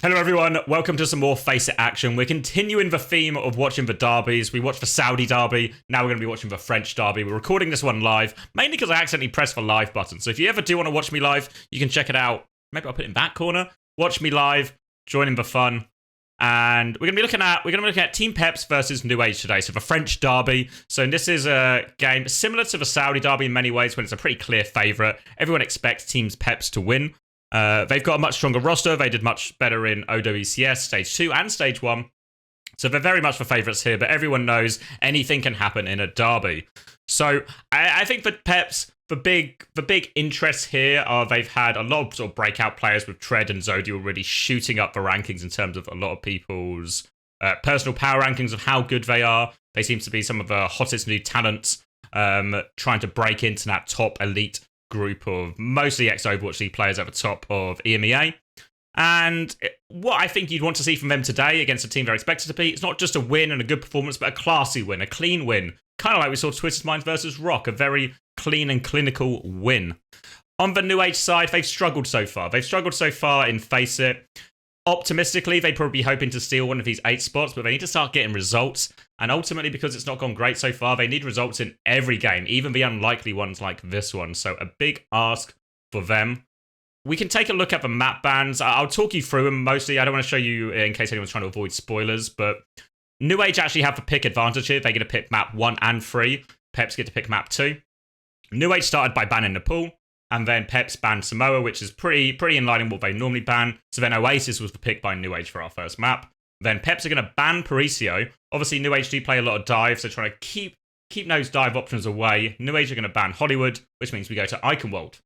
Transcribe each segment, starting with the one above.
Hello everyone, welcome to some more FACEIT action. We're continuing the theme of watching the derbies. We watched the Saudi derby, now we're going to be watching the French derby. We're recording this one live, mainly because I accidentally pressed the live button. So if you ever do want to watch me live, you can check it out. Maybe I'll put it in that corner. Watch me live, join in the fun. And we're going to be looking at Team Peps versus nuage today. So the French derby. So this is a game similar to the Saudi derby in many ways, when it's a pretty clear favourite. Everyone expects Team Peps to win. They've got a much stronger roster. They did much better in OWCS Stage 2 and Stage 1. So they're very much the favourites here, but everyone knows anything can happen in a derby. So I think for Peps, the big interest here are they've had a lot of sort of breakout players with Tread and Zodi already shooting up the rankings in terms of a lot of people's personal power rankings of how good they are. They seem to be some of the hottest new talents trying to break into that top elite group of mostly ex-Overwatch League players at the top of EMEA. And what I think you'd want to see from them today against a team they're expected to beat, it's not just a win and a good performance, but a classy win, a clean win. Kind of like we saw Twisted Minds versus Rock, a very clean and clinical win. On the nuage side, they've struggled so far. They've struggled so far in FACEIT. Optimistically, they'd probably be hoping to steal one of these 8 spots, but they need to start getting results. And ultimately, because it's not gone great so far, they need results in every game, even the unlikely ones like this one. So a big ask for them. We can take a look at the map bans. I'll talk you through them mostly. I don't want to show you in case anyone's trying to avoid spoilers, but nuage actually have the pick advantage here. They get to pick map 1 and 3. Peps get to pick map 2. nuage started by banning Nepal. And then Peps banned Samoa, which is pretty in line with what they normally ban. So then Oasis was the pick by nuage for our first map. Then Peps are going to ban Paricio. Obviously, nuage do play a lot of dives, so trying to keep those dive options away. nuage are going to ban Hollywood, which means we go to Eichenwald.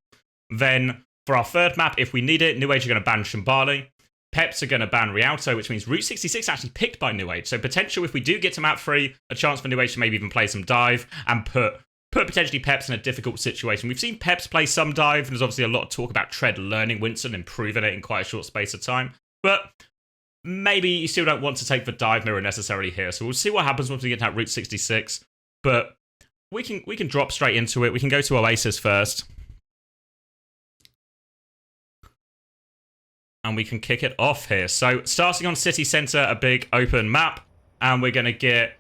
Then for our third map, if we need it, nuage are going to ban Shambali. Peps are going to ban Rialto, which means Route 66 actually picked by nuage. So potential, if we do get to map 3, a chance for nuage to maybe even play some dive and put potentially Peps in a difficult situation. We've seen Peps play some dive, and there's obviously a lot of talk about Tread learning Winston, improving it in quite a short space of time. But maybe you still don't want to take the dive mirror necessarily here. So we'll see what happens once we get to that Route 66. But we can drop straight into it. We can go to Oasis first. And we can kick it off here. So starting on City Centre, a big open map, and we're gonna get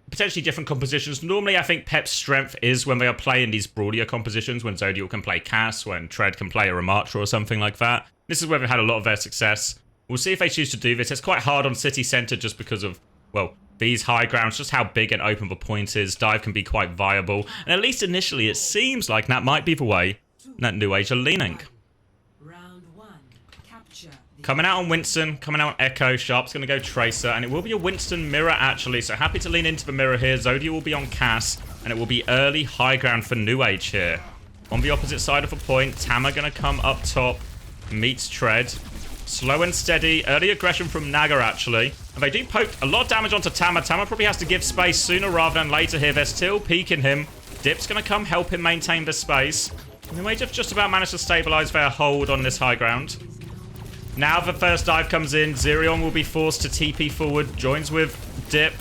potentially different compositions. Normally, I think Pep's strength is when they are playing these broadier compositions, when Zodiel can play Cass, when Tread can play a Ramatra or something like that. This is where they've had a lot of their success. We'll see if they choose to do this. It's quite hard on City Centre just because of, well, these high grounds, just how big and open the point is. Dive can be quite viable. And at least initially, it seems like that might be the way that nuage are leaning. Coming out on Winston, coming out on Echo. Sharp's going to go Tracer, and it will be a Winston mirror, actually. So happy to lean into the mirror here. Zodiel will be on Cass, and it will be early high ground for nuage here. On the opposite side of the point, Tama going to come up top, meets Tread. Slow and steady. Early aggression from Naga, actually. And they do poke a lot of damage onto Tama. Tama probably has to give space sooner rather than later here. They're still peeking him. Dip's going to come help him maintain the space. nuage have just about managed to stabilize their hold on this high ground. Now the first dive comes in, Zirion will be forced to TP forward, joins with Dip.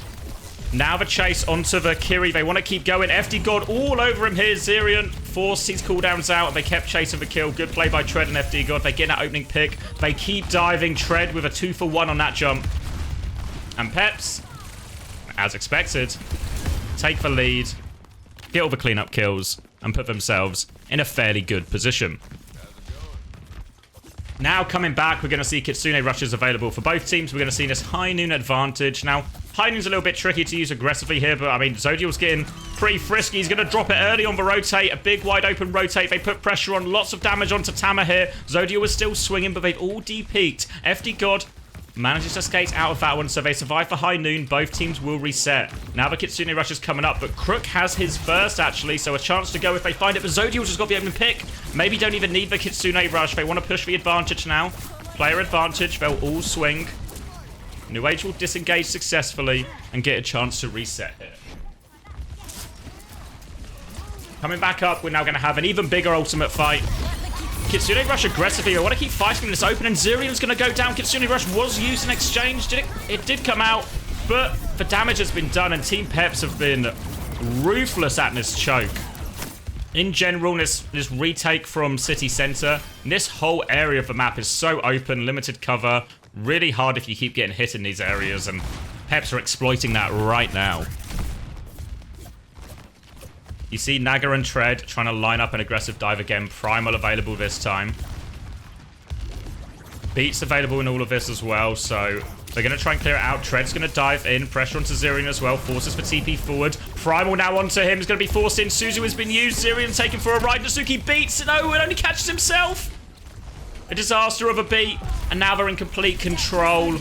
Now the chase onto the Kiri, they want to keep going. FD God all over him here, Zirion forced his cooldowns out, they kept chasing the kill. Good play by Tread and FD God, they get that opening pick. They keep diving, Tread with a 2-for-1 on that jump. And Peps, as expected, take the lead, get all the cleanup kills, and put themselves in a fairly good position. Now coming back, we're going to see Kitsune rushes available for both teams. We're going to see this high noon advantage. Now, high noon's a little bit tricky to use aggressively here, but I mean, Zodiel's getting pretty frisky. He's going to drop it early on the rotate, a big wide open rotate. They put pressure on, lots of damage onto Tama here. Zodiel was still swinging, but they've all de-peaked. FD God manages to skate out of that one, so they survive for high noon. Both teams will reset. Now the Kitsune rush is coming up, but Crook has his first, actually, so a chance to go if they find it. But Zodiel's just got the open pick. Maybe don't even need the Kitsune rush. They want to push the advantage now. Player advantage. They'll all swing. nuage will disengage successfully and get a chance to reset here. Coming back up, we're now going to have an even bigger ultimate fight. Kitsune rush aggressively. I want to keep fighting this open, and Zirion's going to go down. Kitsune rush was used in exchange. It did come out, but the damage has been done, and Team Peps have been ruthless at this choke. In general, this retake from city center, this whole area of the map is so open, limited cover, really hard if you keep getting hit in these areas, and Peps are exploiting that right now. You see Naga and Tread trying to line up an aggressive dive again, Primal available this time. Beat's available in all of this as well, so they're going to try and clear it out. Tread's going to dive in. Pressure onto Zirion as well. Forces for TP forward. Primal now onto him. Is going to be forced in. Suzu has been used. Zirion taken for a ride. Nasuki beats. No, it only catches himself. A disaster of a beat. And now they're in complete control.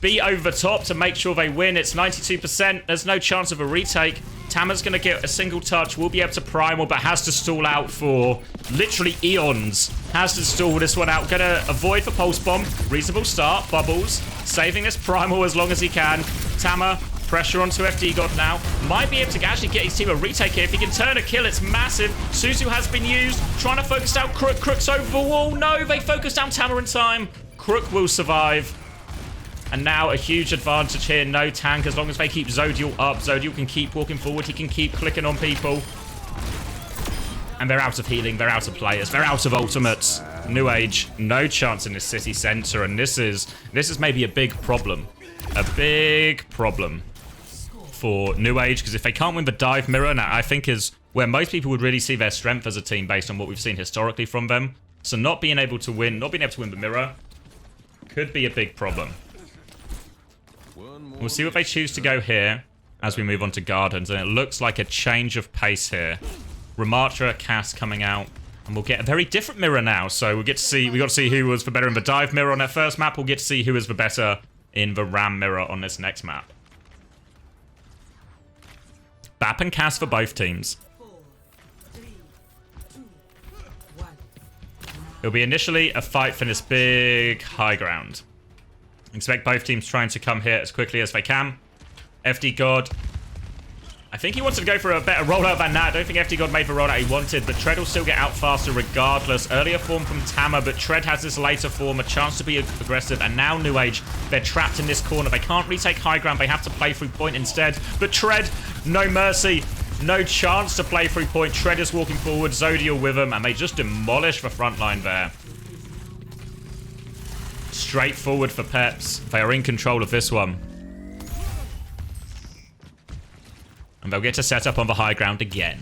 Beat over the top to make sure they win. It's 92%. There's no chance of a retake. Tama's going to get a single touch. Will be able to Primal, but has to stall out for literally eons. Has to stall this one out. Going to avoid the Pulse Bomb. Reasonable start. Bubbles. Saving this Primal as long as he can. Tama, pressure onto FD God now. Might be able to actually get his team a retake here. If he can turn a kill, it's massive. Suzu has been used. Trying to focus down Crook. Crook's over the wall. No, they focus down Tama in time. Crook will survive. And now a huge advantage here. No tank as long as they keep Zodial up. Zodial can keep walking forward. He can keep clicking on people. And they're out of healing. They're out of players. They're out of ultimates. nuage, no chance in this city center. And this is maybe a big problem. A big problem for nuage. Because if they can't win the dive mirror, now I think is where most people would really see their strength as a team based on what we've seen historically from them. So not being able to win the mirror could be a big problem. We'll see what they choose to go here as we move on to Gardens. And it looks like a change of pace here. Ramatra, Cass coming out. And we'll get a very different mirror now. So we got to see who was the better in the dive mirror on that first map. We'll get to see who is the better in the ram mirror on this next map. Bap and Cass for both teams. It'll be initially a fight for this big high ground. Expect both teams trying to come here as quickly as they can. FD God. I think he wanted to go for a better rollout than that. I don't think FD God made the rollout he wanted, but Tread will still get out faster regardless. Earlier form from Tama, but Tread has this later form, a chance to be aggressive. And now nuage, they're trapped in this corner. They can't retake high ground. They have to play through point instead. But Tread, no mercy. No chance to play through point. Tread is walking forward. Zodial with him, and they just demolish the front line there. Straightforward for Peps. They are in control of this one. And they'll get to set up on the high ground again.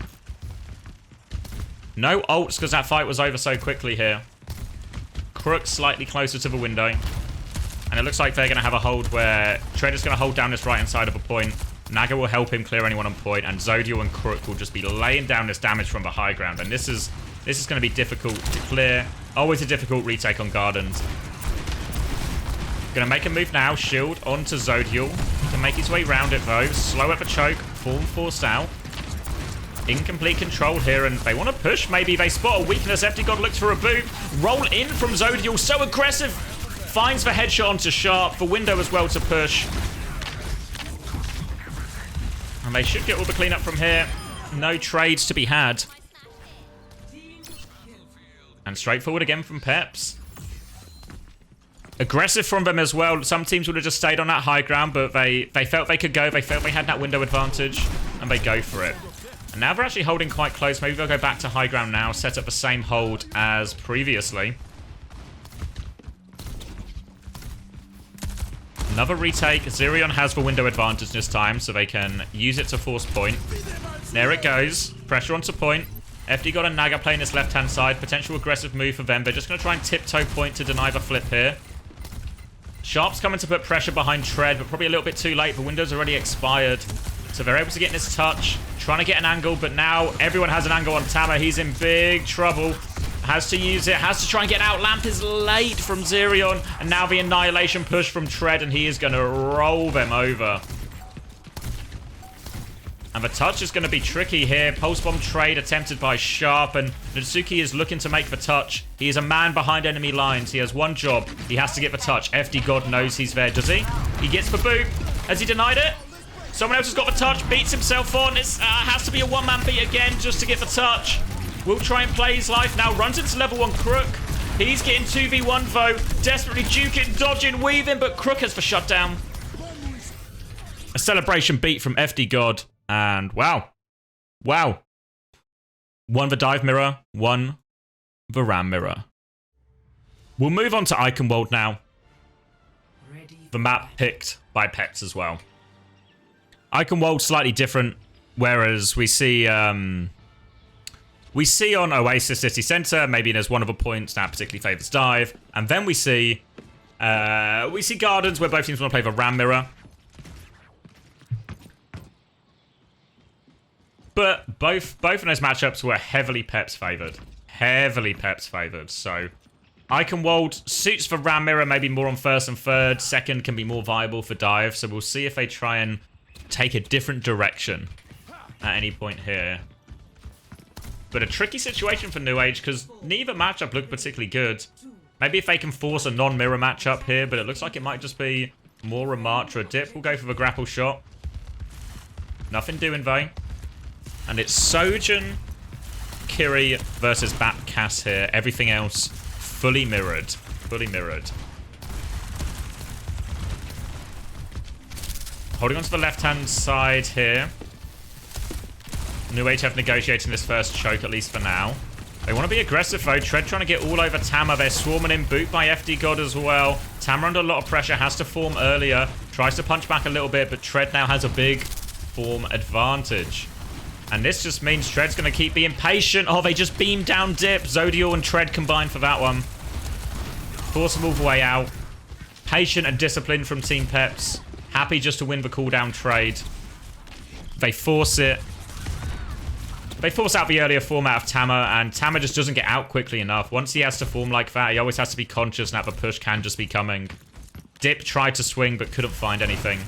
No ults because that fight was over so quickly here. Crook slightly closer to the window. And it looks like they're going to have a hold where Tread is going to hold down this right-hand side of a point. Naga will help him clear anyone on point. And Zodial and Crook will just be laying down this damage from the high ground. And this is going to be difficult to clear. Always a difficult retake on Gardens. Gonna make a move now. Shield onto Zodial. He can make his way round it though. Slow at the choke. Form forced out. Incomplete control here, and they want to push. Maybe they spot a weakness. FD God looks for a boot. Roll in from Zodial. So aggressive. Finds the headshot onto Sharp. For Window as well to push. And they should get all the cleanup from here. No trades to be had. And straightforward again from Peps. Aggressive from them as well. Some teams would have just stayed on that high ground, but they felt they could go. They felt they had that window advantage, and they go for it. And now they're actually holding quite close. Maybe they'll go back to high ground now, set up the same hold as previously. Another retake. Zirion has the window advantage this time, so they can use it to force point. There it goes. Pressure onto point. FD got a Naga playing this left-hand side. Potential aggressive move for them. They're just going to try and tiptoe point to deny the flip here. Sharp's coming to put pressure behind Tread, but probably a little bit too late. The window's already expired. So they're able to get in this touch. Trying to get an angle, but now everyone has an angle on Tama. He's in big trouble. Has to use it. Has to try and get out. Lamp is late from Zirion. And now the annihilation push from Tread, and he is going to roll them over. And the touch is going to be tricky here. Pulse Bomb trade attempted by Sharp, and Natsuki is looking to make the touch. He is a man behind enemy lines. He has one job. He has to get the touch. FD God knows he's there. Does he? He gets the boot. Has he denied it? Someone else has got the touch. Beats himself on. It has to be a one-man beat again just to get the touch. Will try and play his life now. Runs into level 1 Crook. He's getting 2v1 though. Desperately duking, dodging, weaving, but Crook has the shutdown. A celebration beat from FD God. And wow. One the dive mirror, one the ram mirror. We'll move on to Eichenwald now. The map picked by Peps as well. Eichenwald slightly different, whereas we see on Oasis City Centre, maybe there's one of the points that particularly favours dive, and then we see Gardens where both teams want to play the ram mirror. But both of those matchups were heavily Peps favoured. Heavily Peps favoured. So Eichenwald suits for ram mirror, maybe more on first and third. Second can be more viable for dive. So we'll see if they try and take a different direction at any point here. But a tricky situation for nuage because neither matchup looked particularly good. Maybe if they can force a non-mirror matchup here, but it looks like it might just be more Ramatra. Dip will go for the grapple shot. Nothing doing though. And it's Sojourn, Kiri versus Batcass here. Everything else fully mirrored. Fully mirrored. Holding on to the left-hand side here. nuage have negotiating this first choke, at least for now. They want to be aggressive though. Tread trying to get all over Tama. They're swarming in. Boot by FD God as well. Tama under a lot of pressure. Has to form earlier. Tries to punch back a little bit, but Tread now has a big form advantage. And this just means Tread's going to keep being patient. Oh, they just beamed down Dip. Zodial and Tread combined for that one. Force them all the way out. Patient and disciplined from Team Peps. Happy just to win the cooldown trade. They force it. They force out the earlier form out of Tama, and Tama just doesn't get out quickly enough. Once he has to form like that, he always has to be conscious that the push can just be coming. Dip tried to swing, but couldn't find anything.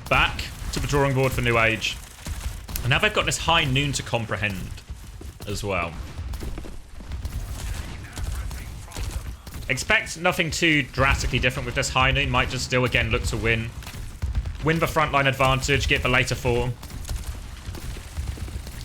Back to the drawing board for nuage. And now they've got this high noon to comprehend as well. Expect nothing too drastically different with this high noon. Might just still again look to win. Win the frontline advantage, get the later form.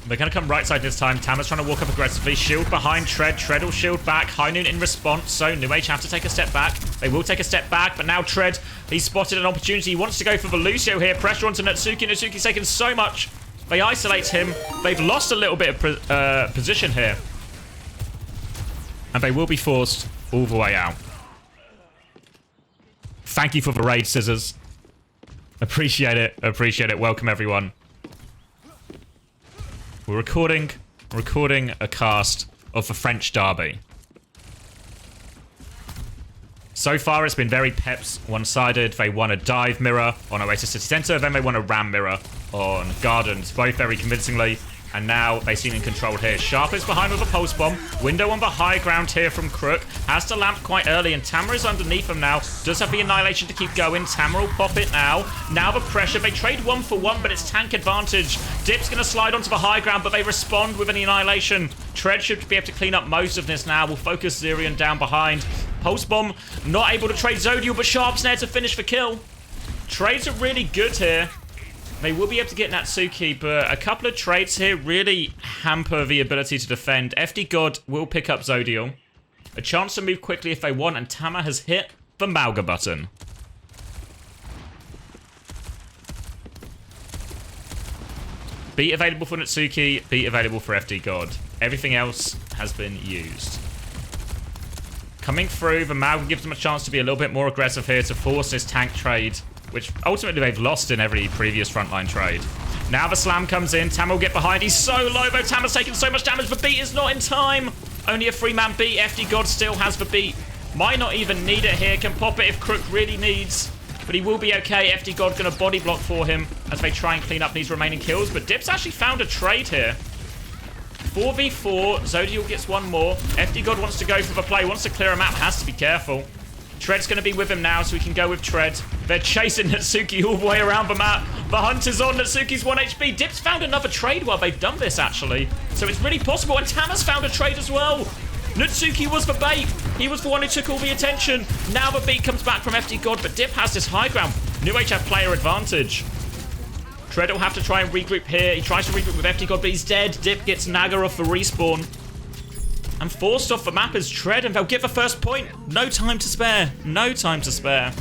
They're going to come right side this time. Tama's trying to walk up aggressively. Shield behind Tread. Tread will shield back. High noon in response. So nuage have to take a step back. They will take a step back. But now Tread, he's spotted an opportunity. He wants to go for the Lucio here. Pressure onto Natsuki. Natsuki's taken so much. They isolate him. They've lost a little bit of position here. And they will be forced all the way out. Thank you for the raid, Scissors. Appreciate it. Appreciate it. Welcome, everyone. We're recording a cast of the French Derby. So far, it's been very Peps one-sided. They won a dive mirror on Oasis City Centre, then they won a ram mirror on Gardens, both very convincingly. And now they seem in control here. Sharp is behind with a pulse bomb. Window on the high ground here from Crook. Has to lamp quite early, and Tama is underneath him now. Does have the annihilation to keep going. Tama will pop it now. Now the pressure. They trade 1 for 1, but it's tank advantage. Dip's going to slide onto the high ground, but they respond with an annihilation. Tread should be able to clean up most of this now. We'll focus Zerion down behind. Pulse bomb not able to trade Zodial, but Sharp's there to finish the kill. Trades are really good here. They will be able to get Natsuki, but a couple of trades here really hamper the ability to defend. FD God will pick up Zodial. A chance to move quickly if they want, and Tama has hit the Mauga button. Beat available for Natsuki, beat available for FD God. Everything else has been used. Coming through, the Mauga gives them a chance to be a little bit more aggressive here to force this tank trade, which ultimately they've lost in every previous frontline trade. Now the slam comes in. Tama will get behind. He's so low, though. Tama's taking so much damage. The beat is not in time. Only a 3-man beat. FD God still has the beat. Might not even need it here. Can pop it if Crook really needs. But he will be okay. FD God going to body block for him as they try and clean up these remaining kills. But Dip's actually found a trade here. 4v4. Zodial gets one more. FD God wants to go for the play. Wants to clear a map. Has to be careful. Tread's going to be with him now, so we can go with Tread. They're chasing Natsuki all the way around the map. The hunt is on. Natsuki's 1 HP. Dip's found another trade while they've done this, actually. So it's really possible. And Tama's found a trade as well. Natsuki was the bait. He was the one who took all the attention. Now the beat comes back from FD God, but Dip has this high ground. nuage have player advantage. Tread will have to try and regroup here. He tries to regroup with FD God, but he's dead. Dip gets Naga off the respawn. And forced off the map is Tread, and they'll get the first point. No time to spare. No time to spare.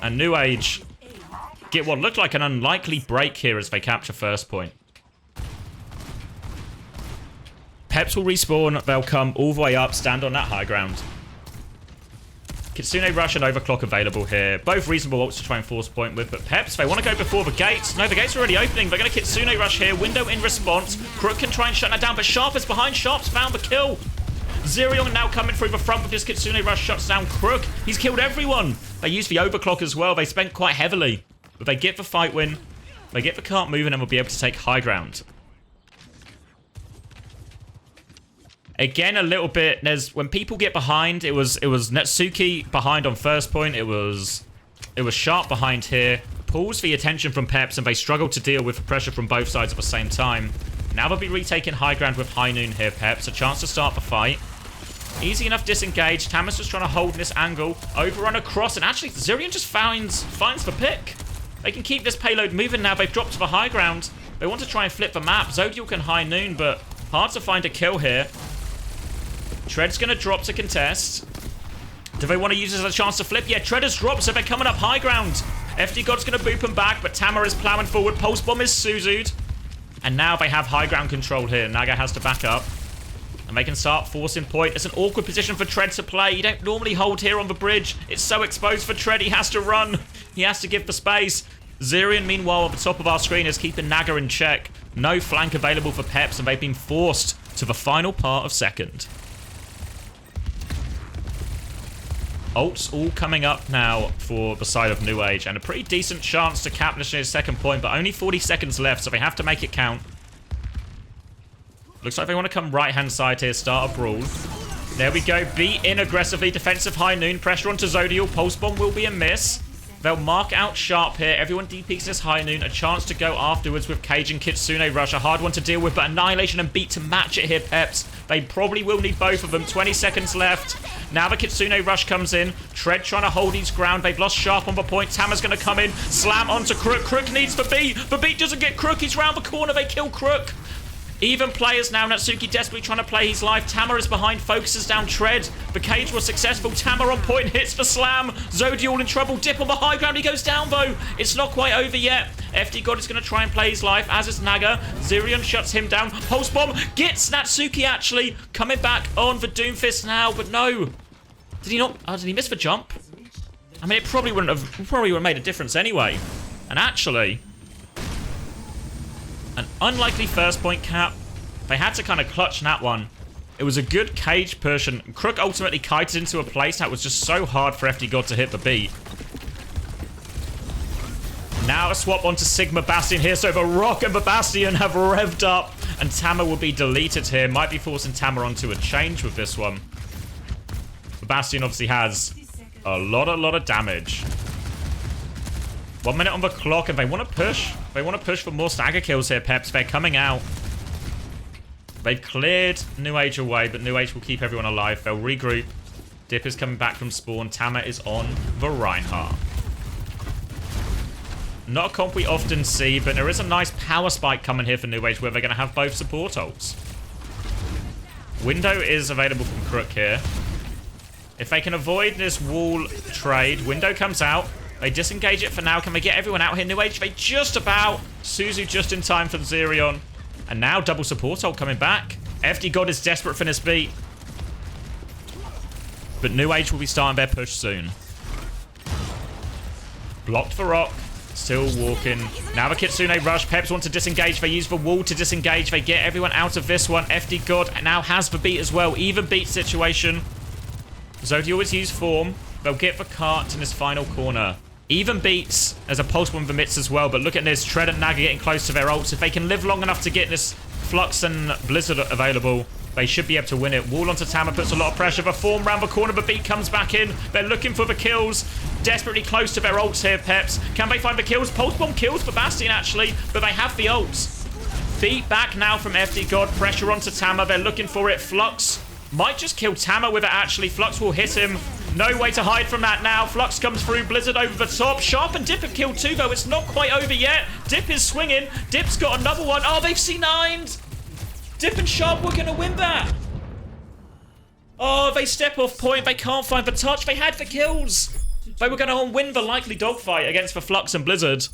And nuage get what looked like an unlikely break here as they capture first point. Peps will respawn. They'll come all the way up, stand on that high ground. Kitsune Rush and Overclock available here. Both reasonable ults to try and force point with, but Peps, they want to go before the gates. No, the gates are already opening. They're going to Kitsune Rush here. Window in response. Crook can try and shut that down, but Sharp is behind. Sharp's found the kill. Zerion now coming through the front with his Kitsune Rush shuts down Crook. He's killed everyone. They use the Overclock as well. They spent quite heavily, but they get the fight win. They get the cart moving and will be able to take high ground. Again, a little bit. When people get behind, it was Natsuki behind on first point. It was Sharp behind here. Pulls the attention from Peps, and they struggle to deal with pressure from both sides at the same time. Now they'll be retaking high ground with High Noon here. Peps, a chance to start the fight. Easy enough disengage. Tama's just trying to hold this angle. Overrun across, and actually Zerion just finds the pick. They can keep this payload moving now. They've dropped to the high ground. They want to try and flip the map. Zodiel can High Noon, but hard to find a kill here. Tread's going to drop to contest. Do they want to use this as a chance to flip? Yeah, Tread has dropped, so they're coming up high ground. FD God's going to boop them back, but Tama is plowing forward. Pulse Bomb is Suzu'd. And now they have high ground control here. Naga has to back up. And they can start forcing point. It's an awkward position for Tread to play. You don't normally hold here on the bridge. It's so exposed for Tread. He has to run. He has to give the space. Zerion, meanwhile, at the top of our screen is keeping Naga in check. No flank available for Peps, and they've been forced to the final part of second. Ults all coming up now for the side of nuage, and a pretty decent chance to capture his second point, but only 40 seconds left, so they have to make it count. Looks like they want to come right-hand side here, start a brawl. There we go, beat in aggressively, defensive High Noon, pressure onto Zodiel, Pulse Bomb will be a miss. They'll mark out Sharp here, everyone DPs this High Noon, a chance to go afterwards with Cage and Kitsune Rush, a hard one to deal with, but Annihilation and Beat to match it here, Peps. They probably will need both of them, 20 seconds left. Now the Kitsune Rush comes in, Tread trying to hold his ground, they've lost Sharp on the point, Tama's going to come in, slam onto Crook, Crook needs the beat doesn't get Crook, he's round the corner, they kill Crook. Even players now, Natsuki desperately trying to play his life. Tama is behind, focuses down Tread. The cage was successful. Tama on point, hits the slam. Zodiel in trouble. Dip on the high ground. He goes down, though. It's not quite over yet. FD God is going to try and play his life, as is Naga. Zerion shuts him down. Pulse Bomb gets Natsuki, actually. Coming back on for Doomfist now, but no. Did he not? Did he miss the jump? I mean, it probably would have made a difference anyway. And actually, an unlikely first point cap. They had to kind of clutch that one. It was a good cage push, and Crook ultimately kited into a place that was just so hard for FD God to hit the beat. Now a swap onto Sigma Bastion here, so the Rock and the Bastion have revved up, and Tama will be deleted here. Might be forcing Tama onto a change with this one. The Bastion obviously has a lot of damage. 1 minute on the clock, and they want to push. They want to push for more stagger kills here, Peps. They're coming out. They've cleared nuage away, but nuage will keep everyone alive. They'll regroup. Dip is coming back from spawn. Tama is on the Reinhardt. Not a comp we often see, but there is a nice power spike coming here for nuage where they're going to have both support ults. Window is available from Crook here. If they can avoid this wall trade, Window comes out. They disengage it for now. Can they get everyone out here? nuage, they just about. Suzu just in time for the Zerion. And now double support ult coming back. FD God is desperate for this beat. But nuage will be starting their push soon. Blocked for Rock. Still walking. Now the Kitsune Rush. Peps want to disengage. They use the wall to disengage. They get everyone out of this one. FD God now has the beat as well. Even beat situation. Zodiel is used form. They'll get the cart in this final corner. Even beats as a pulse bomb emits as well, but look at this. Tread and Naga getting close to their ults. If they can live long enough to get this Flux and Blizzard available, they should be able to win it. Wall onto Tama puts a lot of pressure. The form round the corner, but beat comes back in. They're looking for the kills. Desperately close to their ults here, Peps. Can they find the kills? Pulse bomb kills for Bastion, actually, but they have the ults. Beat back now from FD God. Pressure onto Tama. They're looking for it. Flux might just kill Tama with it, actually. Flux will hit him. No way to hide from that now. Flux comes through. Blizzard over the top. Sharp and Dip have killed too, though. It's not quite over yet. Dip is swinging. Dip's got another one. Oh, they've C9'd. Dip and Sharp were going to win that. Oh, they step off point. They can't find the touch. They had the kills. They were going to win the likely dogfight against the Flux and Blizzard.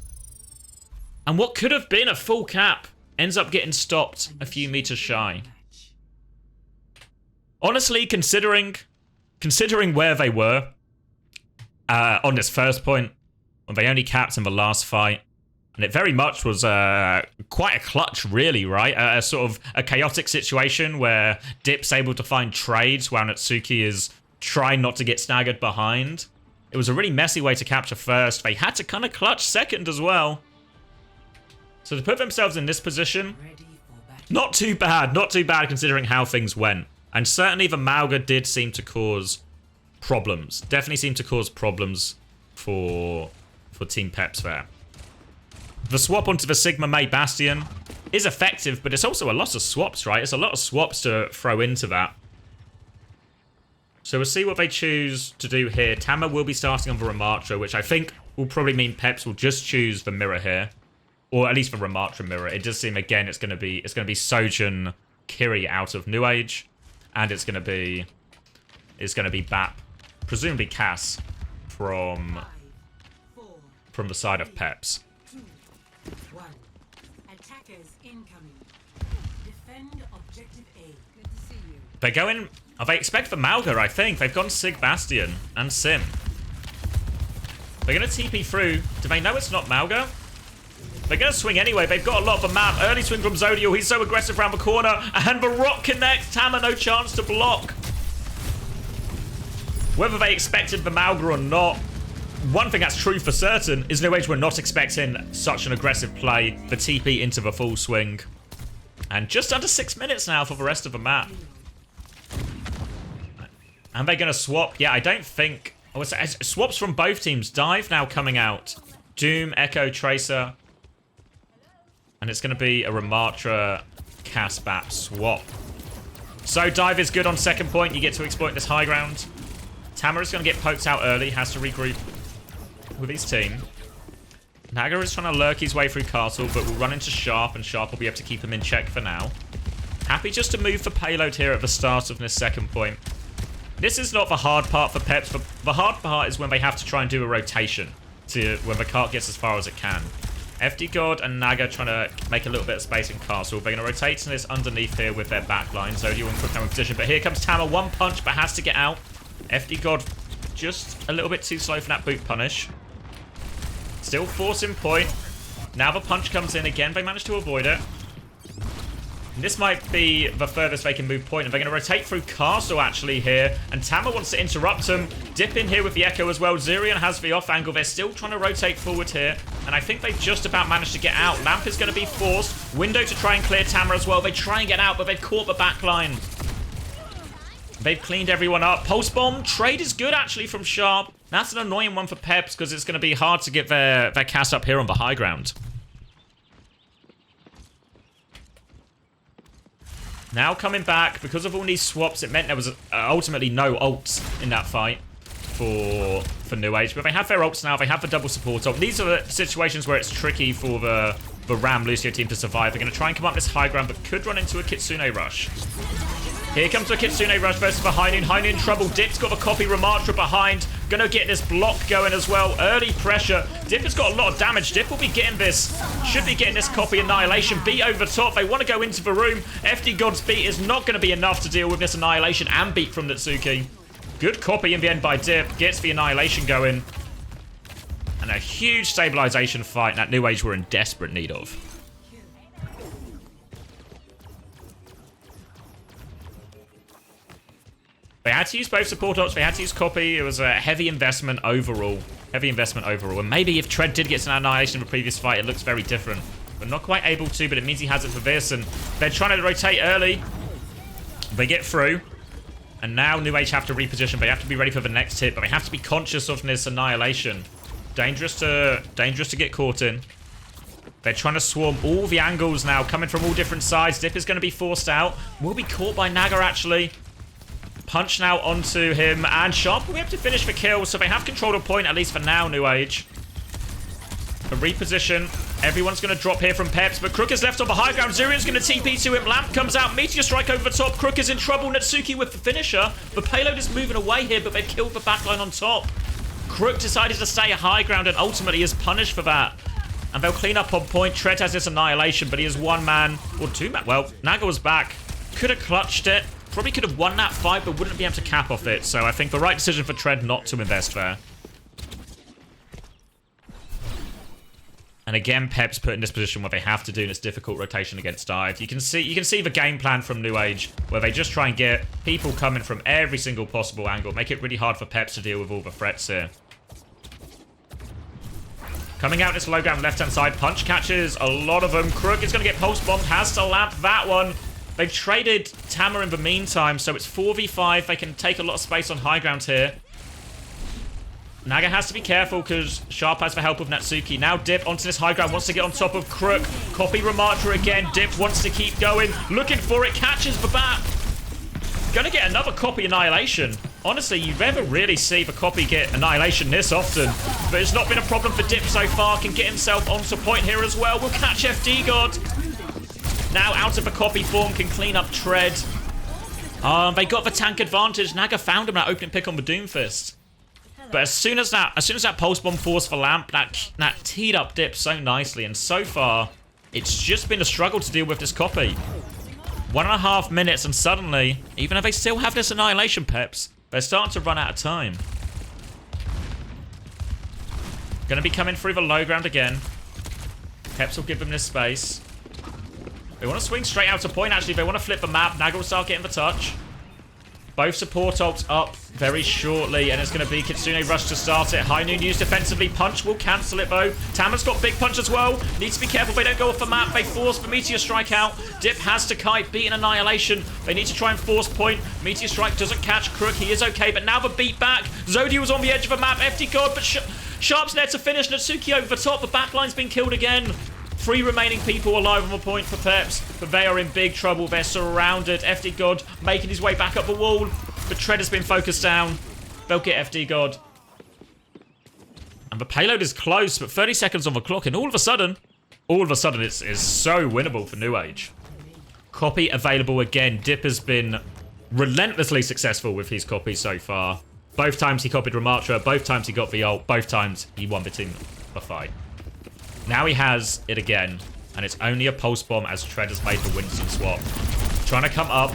And what could have been a full cap ends up getting stopped a few meters shy. Honestly, considering where they were on this first point, when they only capped in the last fight, and it very much was quite a clutch, really, right? A sort of a chaotic situation where Dip's able to find trades while Natsuki is trying not to get staggered behind. It was a really messy way to capture first. They had to kind of clutch second as well. So to put themselves in this position, not too bad. Not too bad considering how things went. And certainly the Mauga did seem to cause problems. Definitely seemed to cause problems for Team Peps there. The swap onto the Sigma May Bastion is effective, but it's also a lot of swaps, right? It's a lot of swaps to throw into that. So we'll see what they choose to do here. Tama will be starting on the Ramatra, which I think will probably mean Peps will just choose the mirror here. Or at least the Ramatra mirror. It does seem, again, it's gonna be Sojin Kiri out of nuage. And it's gonna be Bap, presumably Cass from the side of Peps. They're going... Oh, they expect the Mauga, I think. They've gone Sig Bastion and Sim. They're going to TP through. Do they know it's not Mauga? They're going to swing anyway. They've got a lot of the map. Early swing from Zodiel. He's so aggressive around the corner. And the rock connects. Tama, no chance to block. Whether they expected the Mauga or not, one thing that's true for certain is nuage were not expecting such an aggressive play. The TP into the full swing. And just under 6 minutes now for the rest of the map. And they're going to swap. Yeah, I don't think... Oh, swaps from both teams. Dive now coming out. Doom, Echo, Tracer. And it's going to be a Ramatra Cass Bap swap. So Dive is good on second point. You get to exploit this high ground. Tama is going to get poked out early. Has to regroup with his team. Naga is trying to lurk his way through Castle, but will run into Sharp, and Sharp will be able to keep him in check for now. Happy just to move for payload here at the start of this second point. This is not the hard part for Peps. The hard part is when they have to try and do a rotation to when the cart gets as far as it can. FD God and Naga trying to make a little bit of space in Castle. They're going to rotate to this underneath here with their backline. So you want to put them in position. But here comes Tama. One punch, but has to get out. FD God just a little bit too slow for that boot punish. Still forcing point. Now the punch comes in again. They managed to avoid it. And this might be the furthest they can move point. And they're going to rotate through Castle actually here. And Tama wants to interrupt them. Dip in here with the Echo as well. Zirian has the off angle. They're still trying to rotate forward here. And I think they've just about managed to get out. Lamp is going to be forced. Window to try and clear Tama as well. They try and get out, but they've caught the back line. They've cleaned everyone up. Pulse Bomb. Trade is good actually from Sharp. That's an annoying one for Peps because it's going to be hard to get their cast up here on the high ground. Now coming back, because of all these swaps, it meant there was ultimately no ults in that fight for nuage. But they have their ults now. They have the double support ult. These are the situations where it's tricky for the Ram Lucio team to survive. They're going to try and come up this high ground, but could run into a Kitsune rush. Here comes the Kitsune rush versus the Hainun. Hainun in trouble. Dip's got the copy Ramatra behind. Gonna get this block going as well. Early pressure. Dip has got a lot of damage. Dip will be getting this. Should be getting this copy Annihilation. Beat over top. They want to go into the room. FD God's beat is not going to be enough to deal with this Annihilation and beat from Natsuki. Good copy in the end by Dip. Gets the Annihilation going. And a huge stabilization fight that nuage were in desperate need of. They had to use both support ults. They had to use copy. It was a heavy investment overall. Heavy investment overall. And maybe if Tread did get an Annihilation in the previous fight, it looks very different. But not quite able to, but it means he has it for this. And they're trying to rotate early. They get through. And now nuage have to reposition. They have to be ready for the next hit. But they have to be conscious of this Annihilation. Dangerous to get caught in. They're trying to swarm all the angles now. Coming from all different sides. Dip is going to be forced out. Will be caught by Naga actually. Punch now onto him, and Sharp will be able to finish the kill, so they have control of point, at least for now, nuage. A reposition. Everyone's going to drop here from Peps, but Crook is left on the high ground. Zirian's going to TP to him. Lamp comes out. Meteor Strike over the top. Crook is in trouble. Natsuki with the finisher. The payload is moving away here, but they've killed the backline on top. Crook decided to stay high ground and ultimately is punished for that. And they'll clean up on point. Tread has this annihilation, but he is one man or two man. Well, Naga was back. Could have clutched it. Probably could have won that fight, but wouldn't be able to cap off it. So I think the right decision for Tread not to invest there. And again, Peps put in this position where they have to do this difficult rotation against dive. You can see the game plan from nuage, where they just try and get people coming from every single possible angle. Make it really hard for Peps to deal with all the threats here. Coming out this low ground left-hand side. Punch catches a lot of them. Crook is going to get pulse-bombed. Has to lamp that one. They've traded Tama in the meantime, so it's 4v5. They can take a lot of space on high ground here. Naga has to be careful because Sharp has the help of Natsuki. Now Dip onto this high ground, wants to get on top of Crook. Copy Ramatra again. Dip wants to keep going. Looking for it. Catches the bat. Gonna get another copy annihilation. Honestly, you never really see the copy get annihilation this often. But it's not been a problem for Dip so far. Can get himself onto point here as well. Will catch FD God. Now out of the copy form. Can clean up Tread. They got the tank advantage. Naga found him that opening pick on the Doomfist. But as soon as that pulse bomb forced for Lamp, that teed up Dip so nicely. And so far, it's just been a struggle to deal with this copy. 1.5 minutes, and suddenly, even if they still have this annihilation, Peps, they're starting to run out of time. Going to be coming through the low ground again. Peps will give them this space. They want to swing straight out to point, actually. They want to flip the map. Naga will start getting the touch. Both support ults up very shortly, and it's going to be Kitsune rush to start it. High Noon used defensively. Punch will cancel it, though. Tama's got big punch as well. Needs to be careful they don't go off the map. They force the Meteor Strike out. Dip has to kite, beat an annihilation. They need to try and force point. Meteor Strike doesn't catch Crook. He is okay, but now the beat back. Zodi was on the edge of the map. FD God, but Sharp's there to finish. Natsuki over the top. The backline's been killed again. 3 remaining people alive on the point for Peps, but they are in big trouble. They're surrounded. FD God making his way back up the wall, but Tread has been focused down. They'll get FD God. And the payload is close, but 30 seconds on the clock, and all of a sudden, it's so winnable for nuage. Copy available again. Dip has been relentlessly successful with his copy so far. Both times he copied Ramatra, both times he got the ult, both times he won the team a fight. Now he has it again, and it's only a pulse bomb as Tread has made the Winston swap. Trying to come up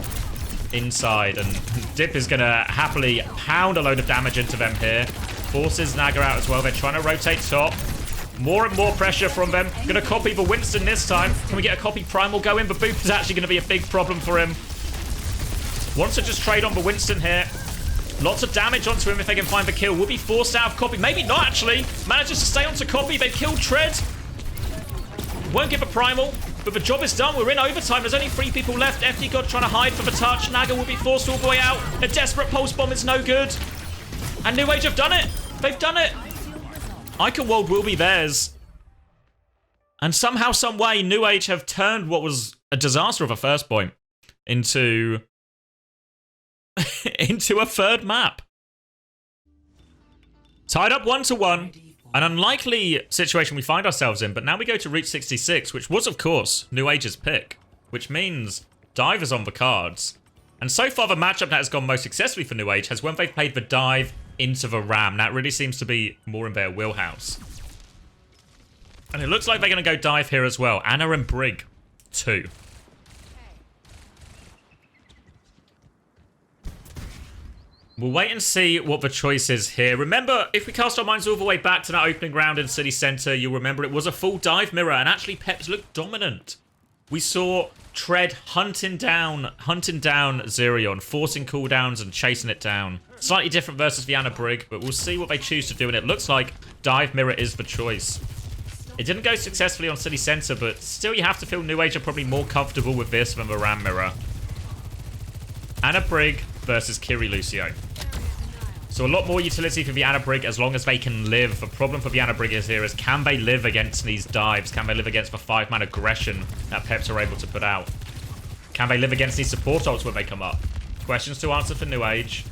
inside, and Dip is going to happily pound a load of damage into them here. Forces Naga out as well. They're trying to rotate top. More and more pressure from them. Going to copy the Winston this time. Can we get a copy Primal going? But Boop is actually going to be a big problem for him. Wants to just trade on the Winston here. Lots of damage onto him if they can find the kill. Will be forced out of copy. Maybe not, actually. Manages to stay onto copy. They've killed Tread. Won't give a primal, but the job is done. We're in overtime. There's only 3 people left. FD God trying to hide for the touch. Naga will be forced all the way out. A desperate pulse bomb is no good. And nuage have done it. They've done it. Icon World will be theirs. And somehow, some way, nuage have turned what was a disaster of a first point into a 3rd map. Tied up 1-1. An unlikely situation we find ourselves in, but now we go to Route 66, which was, of course, nuage's pick, which means dive is on the cards. And so far, the matchup that has gone most successfully for nuage has when they've played the dive into the ram. That really seems to be more in their wheelhouse. And it looks like they're going to go dive here as well. Anna and Brig, 2. We'll wait and see what the choice is here. Remember, if we cast our minds all the way back to that opening round in City Centre, you'll remember it was a full dive mirror, and actually Peps looked dominant. We saw Tread hunting down Zerion, forcing cooldowns and chasing it down. Slightly different versus the Anna Brig, but we'll see what they choose to do, and it looks like dive mirror is the choice. It didn't go successfully on City Centre, but still you have to feel nuage are probably more comfortable with this than the ram mirror. Anna Brig versus Kiri Lucio. So a lot more utility for the Anna Brig as long as they can live. The problem for the Anna Brig is can they live against these dives? Can they live against the 5-man aggression that Peps are able to put out? Can they live against these support ults when they come up? Questions to answer for nuage.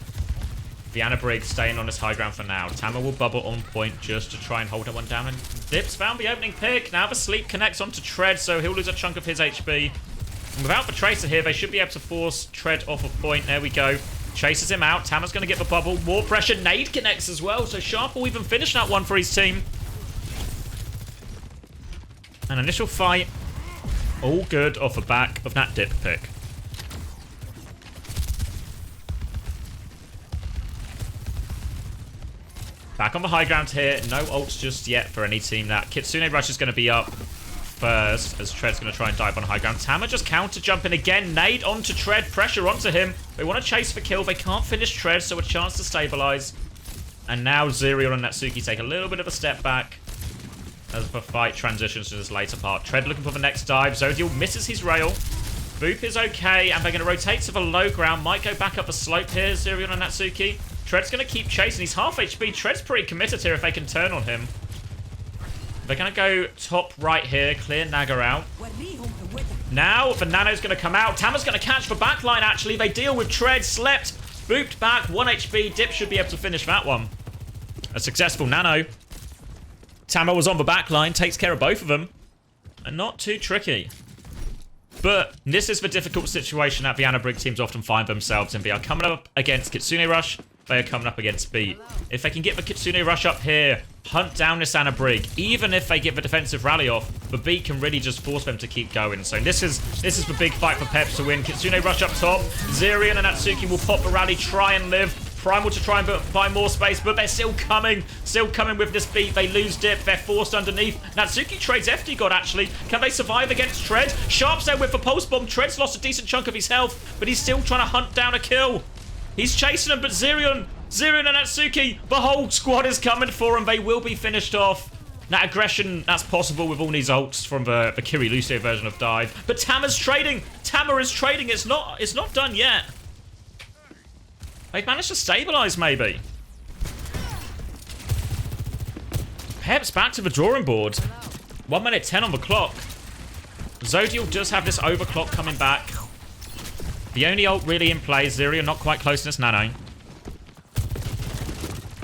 The Anna Brig staying on this high ground for now. Tama will bubble on point just to try and hold that one down. And Dip's found the opening pick. Now the sleep connects onto Tread, so he'll lose a chunk of his HP. And without the Tracer here, they should be able to force Tread off a point. There we go. Chases him out. Tama's going to get the bubble. More pressure. Nade connects as well. So Sharp will even finish that one for his team. An initial fight. All good off the back of that dip pick. Back on the high ground here. No ults just yet for any team. That Kitsune Rush is going to be up first as Tread's going to try and dive on high ground. Tama just counter jumping again. Nade onto Tread. Pressure onto him. They want to chase for kill. They can't finish Tread, so a chance to stabilize. And now Zerion and Natsuki take a little bit of a step back as the fight transitions to this later part. Tread looking for the next dive. Zodiel misses his rail. Boop is okay, and they're going to rotate to the low ground. Might go back up the slope here, Zerion and Natsuki. Tread's going to keep chasing. He's half HP. Tread's pretty committed here if they can turn on him. They're going to go top right here. Clear Naga out. Now the Nano's going to come out. Tama's going to catch the backline, actually. They deal with Tread. Slept. Booped back. 1 HP. Dip should be able to finish that one. A successful Nano. Tama was on the backline. Takes care of both of them. And not too tricky. But this is the difficult situation that the Ana Brig teams often find themselves in. They are coming up against Kitsune Rush. They are coming up against B. If they can get the Kitsune Rush up here, hunt down this Ana Brig, even if they get the defensive rally off, the B can really just force them to keep going. So this is the big fight for Peps to win. Kitsune Rush up top. Zerion and Natsuki will pop the rally, try and live. Primal to try and buy more space, but they're still coming with this beat. They lose dip, they're forced underneath. Natsuki trades FD God, actually. Can they survive against Tread? Sharp's there with the pulse bomb. Tread's lost a decent chunk of his health, but he's still trying to hunt down a kill. He's chasing them, but Zerion and Natsuki, the whole squad is coming for him. They will be finished off. That aggression, that's possible with all these ults from the Kiri Lucio version of Dive. But Tama's trading. Tama is trading. It's not done yet. They've managed to stabilize, maybe. Peps back to the drawing board. 1 minute 10 on the clock. Zodiel does have this overclock coming back. The only ult really in play. Zerion not quite close to this Nano.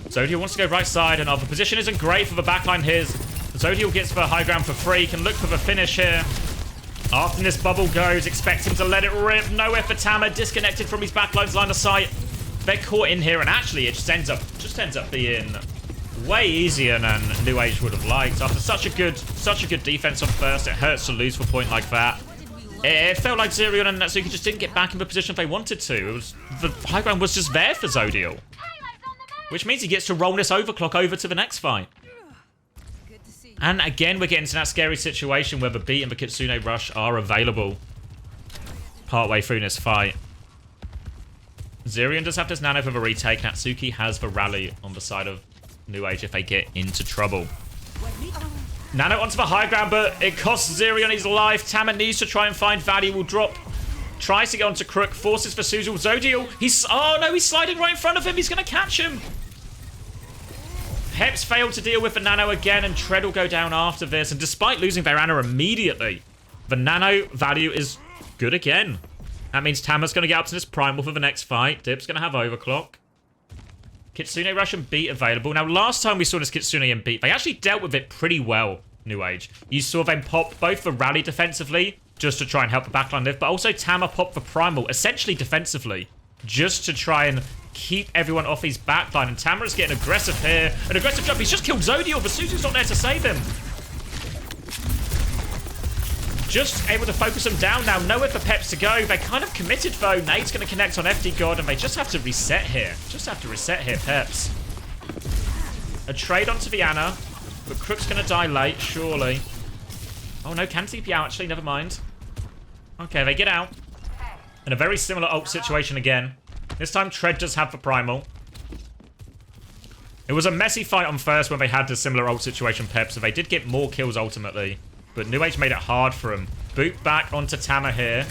Zodiel wants to go right side, and the position isn't great for the backline here. Zodiel gets the high ground for free. Can look for the finish here. After this bubble goes, expect him to let it rip. Nowhere for Tama. Disconnected from his backline's line of sight. They're caught in here, and actually it just ends up being way easier than nuage would have liked. After such a good defense on first, it hurts to lose for a point like that. It felt like Zerion and Natsuki just didn't get back in the position they wanted to. The high ground was just there for Zodiel, which means he gets to roll this overclock over to the next fight. And again, we're getting to that scary situation where the beat and the Kitsune Rush are available partway through this fight. Zerion does have this Nano for the retake. Natsuki has the rally on the side of nuage if they get into trouble. Nano onto the high ground, but it costs Zerion his life. Tama needs to try and find value. Will drop. Tries to get onto Crook. Forces for Suzul. Zodiel. Oh no, he's sliding right in front of him. He's going to catch him. Peps failed to deal with the Nano again, and Tread will go down after this. And despite losing their Ana immediately, the Nano value is good again. That means Tama's going to get up to this Primal for the next fight. Dip's going to have Overclock. Kitsune Rush and Beat available. Now, last time we saw this Kitsune and Beat, they actually dealt with it pretty well, nuage. You saw them pop both the rally defensively, just to try and help the backline live, but also Tama popped the Primal, essentially defensively, just to try and keep everyone off his backline. And Tama is getting aggressive here. An aggressive jump. He's just killed Zodiel, but Suzu's not there to save him. Just able to focus them down now. Nowhere for Peps to go. They're kind of committed, though. Nate's going to connect on FD God, and they just have to reset here. Peps. A trade onto the Ana, but Crook's going to die late, surely. Oh, no, can TP out, actually. Never mind. Okay, they get out. In a very similar ult situation again. This time, Tread does have the Primal. It was a messy fight on first when they had the similar ult situation, Peps, so they did get more kills ultimately. But nuage made it hard for him. Boot back onto Tama here.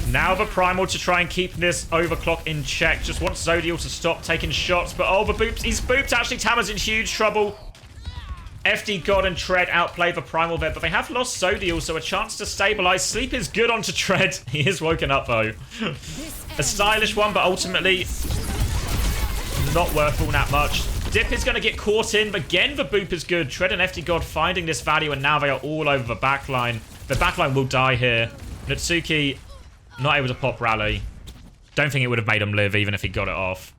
Now the Primal to try and keep this overclock in check. Just wants Zodiel to stop taking shots. But oh, the boops. He's booped. Actually, Tama's in huge trouble. FD God and Tread outplay the Primal there. But they have lost Zodiel, so a chance to stabilize. Sleep is good onto Tread. He is woken up, though. A stylish one, but ultimately not worth all that much. Dip is going to get caught in, but again, the boop is good. Tread and FD God finding this value, and now they are all over the backline. The backline will die here. Natsuki not able to pop rally. Don't think it would have made him live, even if he got it off.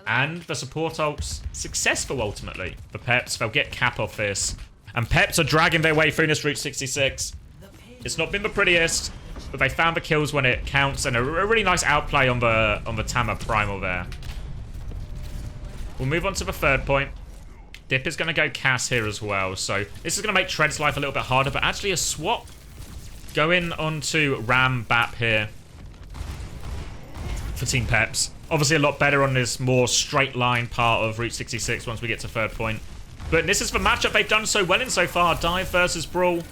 And the support ults successful, ultimately. The Peps, they'll get cap off this. And Peps are dragging their way through this Route 66. It's not been the prettiest, but they found the kills when it counts, and a really nice outplay on the Tama Primal there. We'll move on to the third point. Dip is going to go Cass here as well, so this is going to make Tread's life a little bit harder, but actually a swap going on to Ram Bap here for Team Peps. Obviously a lot better on this more straight line part of Route 66 once we get to third point. But this is the matchup they've done so well in so far. Dive versus Brawl.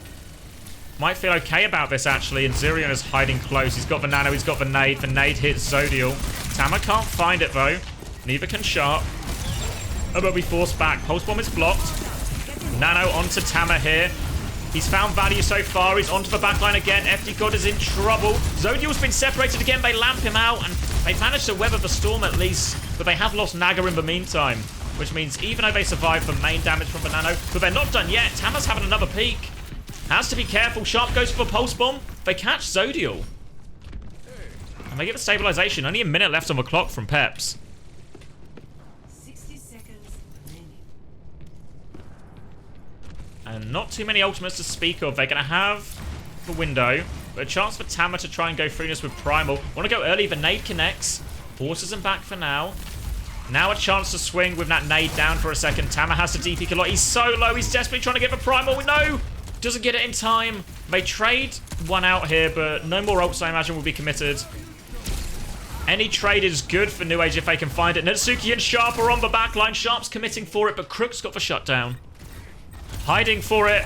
Might feel okay about this, actually. And Zirion is hiding close. He's got the nano. He's got the nade. The nade hits Zodial. Tama can't find it, though. Neither can Sharp. Oh, but we force back. Pulse Bomb is blocked. Nano onto Tama here. He's found value so far. He's onto the backline again. FD God is in trouble. Zodial's been separated again. They lamp him out, and they've managed to weather the storm at least. But they have lost Naga in the meantime, which means even though they survive the main damage from the nano, but they're not done yet. Tama's having another peek. Has to be careful. Sharp goes for a Pulse Bomb. They catch Zodial. And they get the stabilization. Only a minute left on the clock from Peps. 60 seconds remaining. And not too many ultimates to speak of. They're going to have the window. But a chance for Tama to try and go through this with Primal. Want to go early. The nade connects. Forces him back for now. Now a chance to swing with that nade down for a second. Tama has to DP a lot. He's so low. He's desperately trying to get the Primal. No! Doesn't get it in time. They trade one out here, but no more ults, I imagine, will be committed. Any trade is good for nuage if they can find it. Natsuki and Sharp are on the backline. Sharp's committing for it, but Crook's got the shutdown. Hiding for it.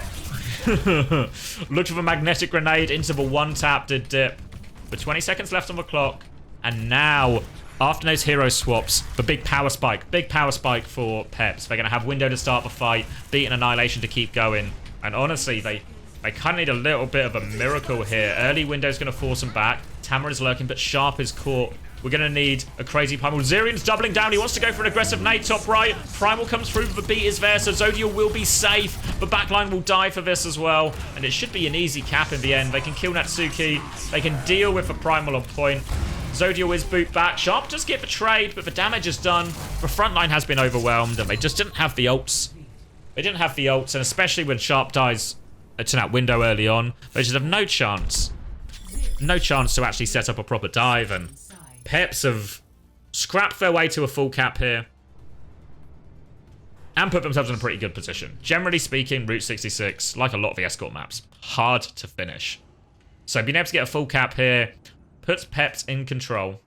Looked for a magnetic grenade into the one-tap, did Dip. But 20 seconds left on the clock. And now, after those hero swaps, the big power spike. Big power spike for Peps. They're going to have window to start the fight. Beat and Annihilation to keep going. And honestly, they kind of need a little bit of a miracle here. Early window's going to force them back. Tama is lurking, but Sharp is caught. We're going to need a crazy Primal. Zirion's doubling down. He wants to go for an aggressive nade top right. Primal comes through. The beat is there, so Zodial will be safe. The backline will die for this as well. And it should be an easy cap in the end. They can kill Natsuki. They can deal with the Primal on point. Zodial is boot back. Sharp does get the trade, but the damage is done. The front line has been overwhelmed, and they just didn't have the ults. They didn't have the ults, and especially when Sharp dies to that window early on, they just have no chance. No chance to actually set up a proper dive, and Peps have scrapped their way to a full cap here. And put themselves in a pretty good position. Generally speaking, Route 66, like a lot of the escort maps, hard to finish. So being able to get a full cap here puts Peps in control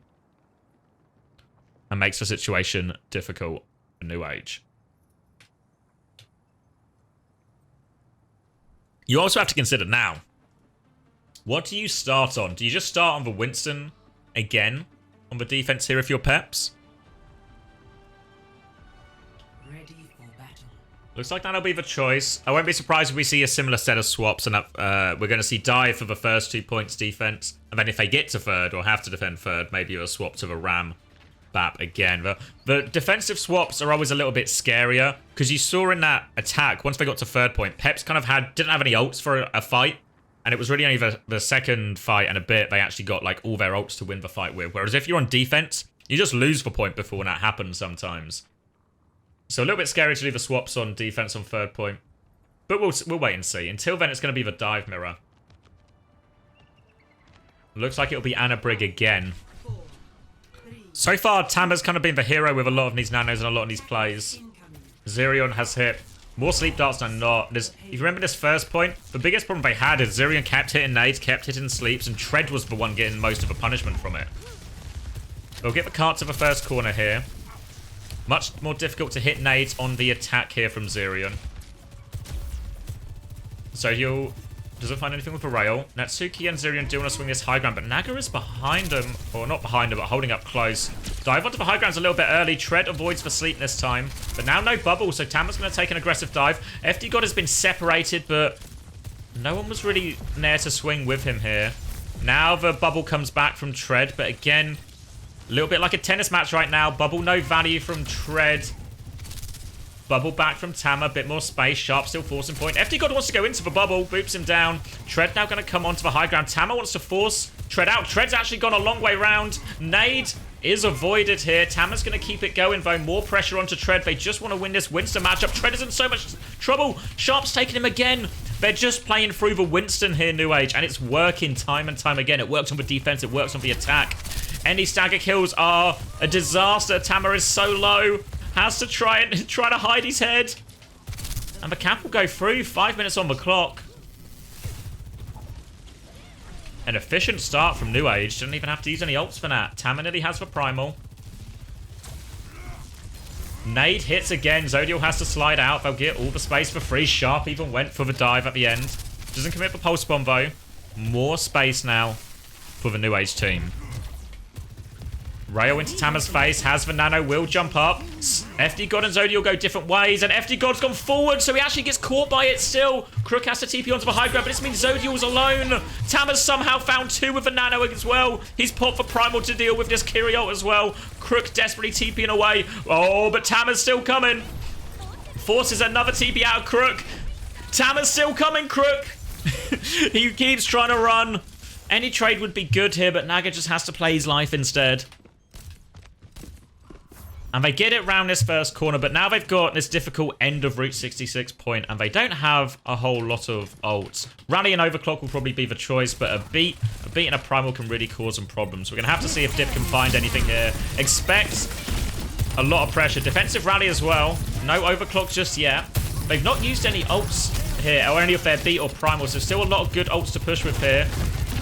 and makes the situation difficult for nuage. You also have to consider now, what do you start on? Do you just start on the Winston again on the defense here if you're Peps? Ready for battle. Looks like that'll be the choice. I won't be surprised if we see a similar set of swaps, and we're going to see dive for the first 2 points defense. And then if they get to third or have to defend third, maybe a swap to the Ram Bap again. The defensive swaps are always a little bit scarier, because you saw in that attack, once they got to third point, Peps kind of didn't have any ults for a fight. And it was really only the second fight and a bit they actually got like all their ults to win the fight with. Whereas if you're on defense, you just lose the point before that happens sometimes. So a little bit scary to do the swaps on defense on third point. But we'll wait and see. Until then, it's going to be the dive mirror. Looks like it'll be Anna Brig again. So far, Tama's kind of been the hero with a lot of these nanos and a lot of these plays. Zirion has hit more sleep darts than not. If you remember this first point, the biggest problem they had is Zirion kept hitting nades, kept hitting sleeps, and Tread was the one getting most of the punishment from it. They'll get the cart to the first corner here. Much more difficult to hit nades on the attack here from Zirion. So he'll... doesn't find anything with a rail. Natsuki and Zirion do want to swing this high ground, but Naga is behind them. Or not behind them, but holding up close. Dive onto the high ground's a little bit early. Tread avoids the sleep this time. But now no bubble, so Tama's going to take an aggressive dive. FD God has been separated, but no one was really there to swing with him here. Now the bubble comes back from Tread, but again, a little bit like a tennis match right now. Bubble no value from Tread. Bubble back from Tama, a bit more space. Sharp still forcing point. FD God wants to go into the bubble, boops him down. Tread now going to come onto the high ground. Tama wants to force Tread out. Tread's actually gone a long way round. Nade is avoided here. Tama's going to keep it going, though. More pressure onto Tread. They just want to win this Winston matchup. Tread is in so much trouble. Sharp's taking him again. They're just playing through the Winston here, nuage, and it's working time and time again. It works on the defense. It works on the attack. Any stagger kills are a disaster. Tama is so low. Has to try to hide his head. And the cap will go through. 5 minutes on the clock. An efficient start from nuage. Didn't even have to use any ults for that. Tama nearly has the primal. Nade hits again. Zodiel has to slide out. They'll get all the space for free. Sharp even went for the dive at the end. Doesn't commit the pulse bomb though. More space now for the nuage team. Rail into Tama's face, has the nano, will jump up. FD God and Zodiel go different ways, and FD God's gone forward, so he actually gets caught by it still. Crook has to TP onto the high ground, but this means Zodiel's alone. Tama's somehow found 2 with the nano as well. He's popped for primal to deal with this Kiri ult as well. Crook desperately TPing away. Oh, but Tama's still coming. Forces another TP out of Crook. Tama's still coming, Crook. He keeps trying to run. Any trade would be good here, but Naga just has to play his life instead. And they get it round this first corner, but now they've got this difficult end of Route 66 point, and they don't have a whole lot of ults. Rally and Overclock will probably be the choice, but a beat and a primal can really cause some problems. We're going to have to see if Dip can find anything here. Expect a lot of pressure. Defensive rally as well. No Overclock just yet. They've not used any ults here, or any of their beat or primal, so still a lot of good ults to push with here.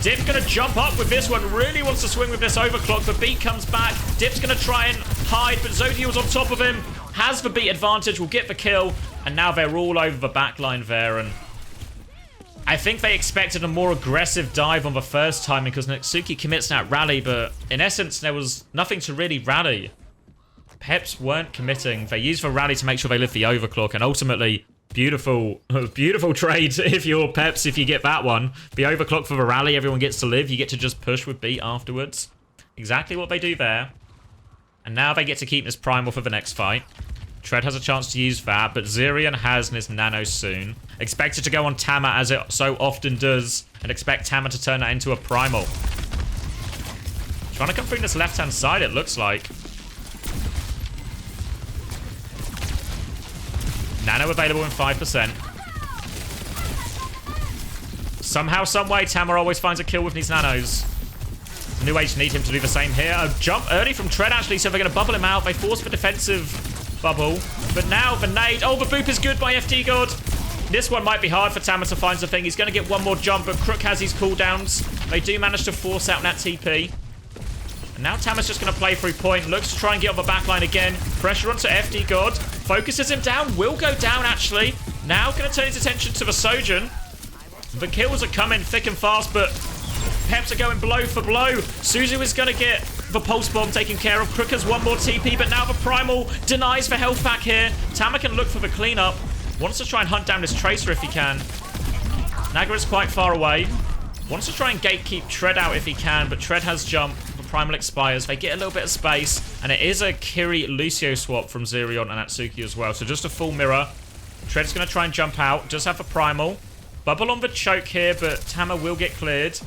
Dip's going to jump up with this one. Really wants to swing with this Overclock. The beat comes back. Dip's going to try and hide, but Zodiel's on top of him. Has the beat advantage. Will get the kill. And now they're all over the backline there. And I think they expected a more aggressive dive on the first time because Natsuki commits that rally. But in essence, there was nothing to really rally. Peps weren't committing. They used the rally to make sure they lived the Overclock. And ultimately... Beautiful trade if you're Peps, if you get that one. The Overclock for the rally, everyone gets to live. You get to just push with beat afterwards. Exactly what they do there. And now they get to keep this primal for the next fight. Tread has a chance to use that, but Zirian has this nano soon. Expected to go on Tama as it so often does, and expect Tama to turn that into a primal. Trying to come through this left-hand side, it looks like. Nano available in 5%. Somehow, someway, Tama always finds a kill with these nanos. nuage need him to do the same here. A jump early from Tread, actually, so they're going to bubble him out. They force the defensive bubble. But now the nade. Oh, the boop is good by FD God. This one might be hard for Tama to find something. He's going to get one more jump, but Crook has his cooldowns. They do manage to force out that TP. And now Tama's just going to play through point. Looks to try and get on the backline again. Pressure onto FD God. Focuses him down. Will go down, actually. Now going to turn his attention to the Sojourn. The kills are coming thick and fast, but Peps are going blow for blow. Suzu is going to get the pulse bomb taken care of. Crook has one more TP, but now the primal denies the health pack here. Tama can look for the cleanup. Wants to try and hunt down this Tracer if he can. Naga is quite far away. Wants to try and gatekeep Tread out if he can, but Tread has jump. Primal expires. They get a little bit of space, and it is a Kiri Lucio swap from Zirion and Natsuki as well. So just a full mirror. Tread's going to try and jump out. Does have a primal. Bubble on the choke here, but Tama will get cleared.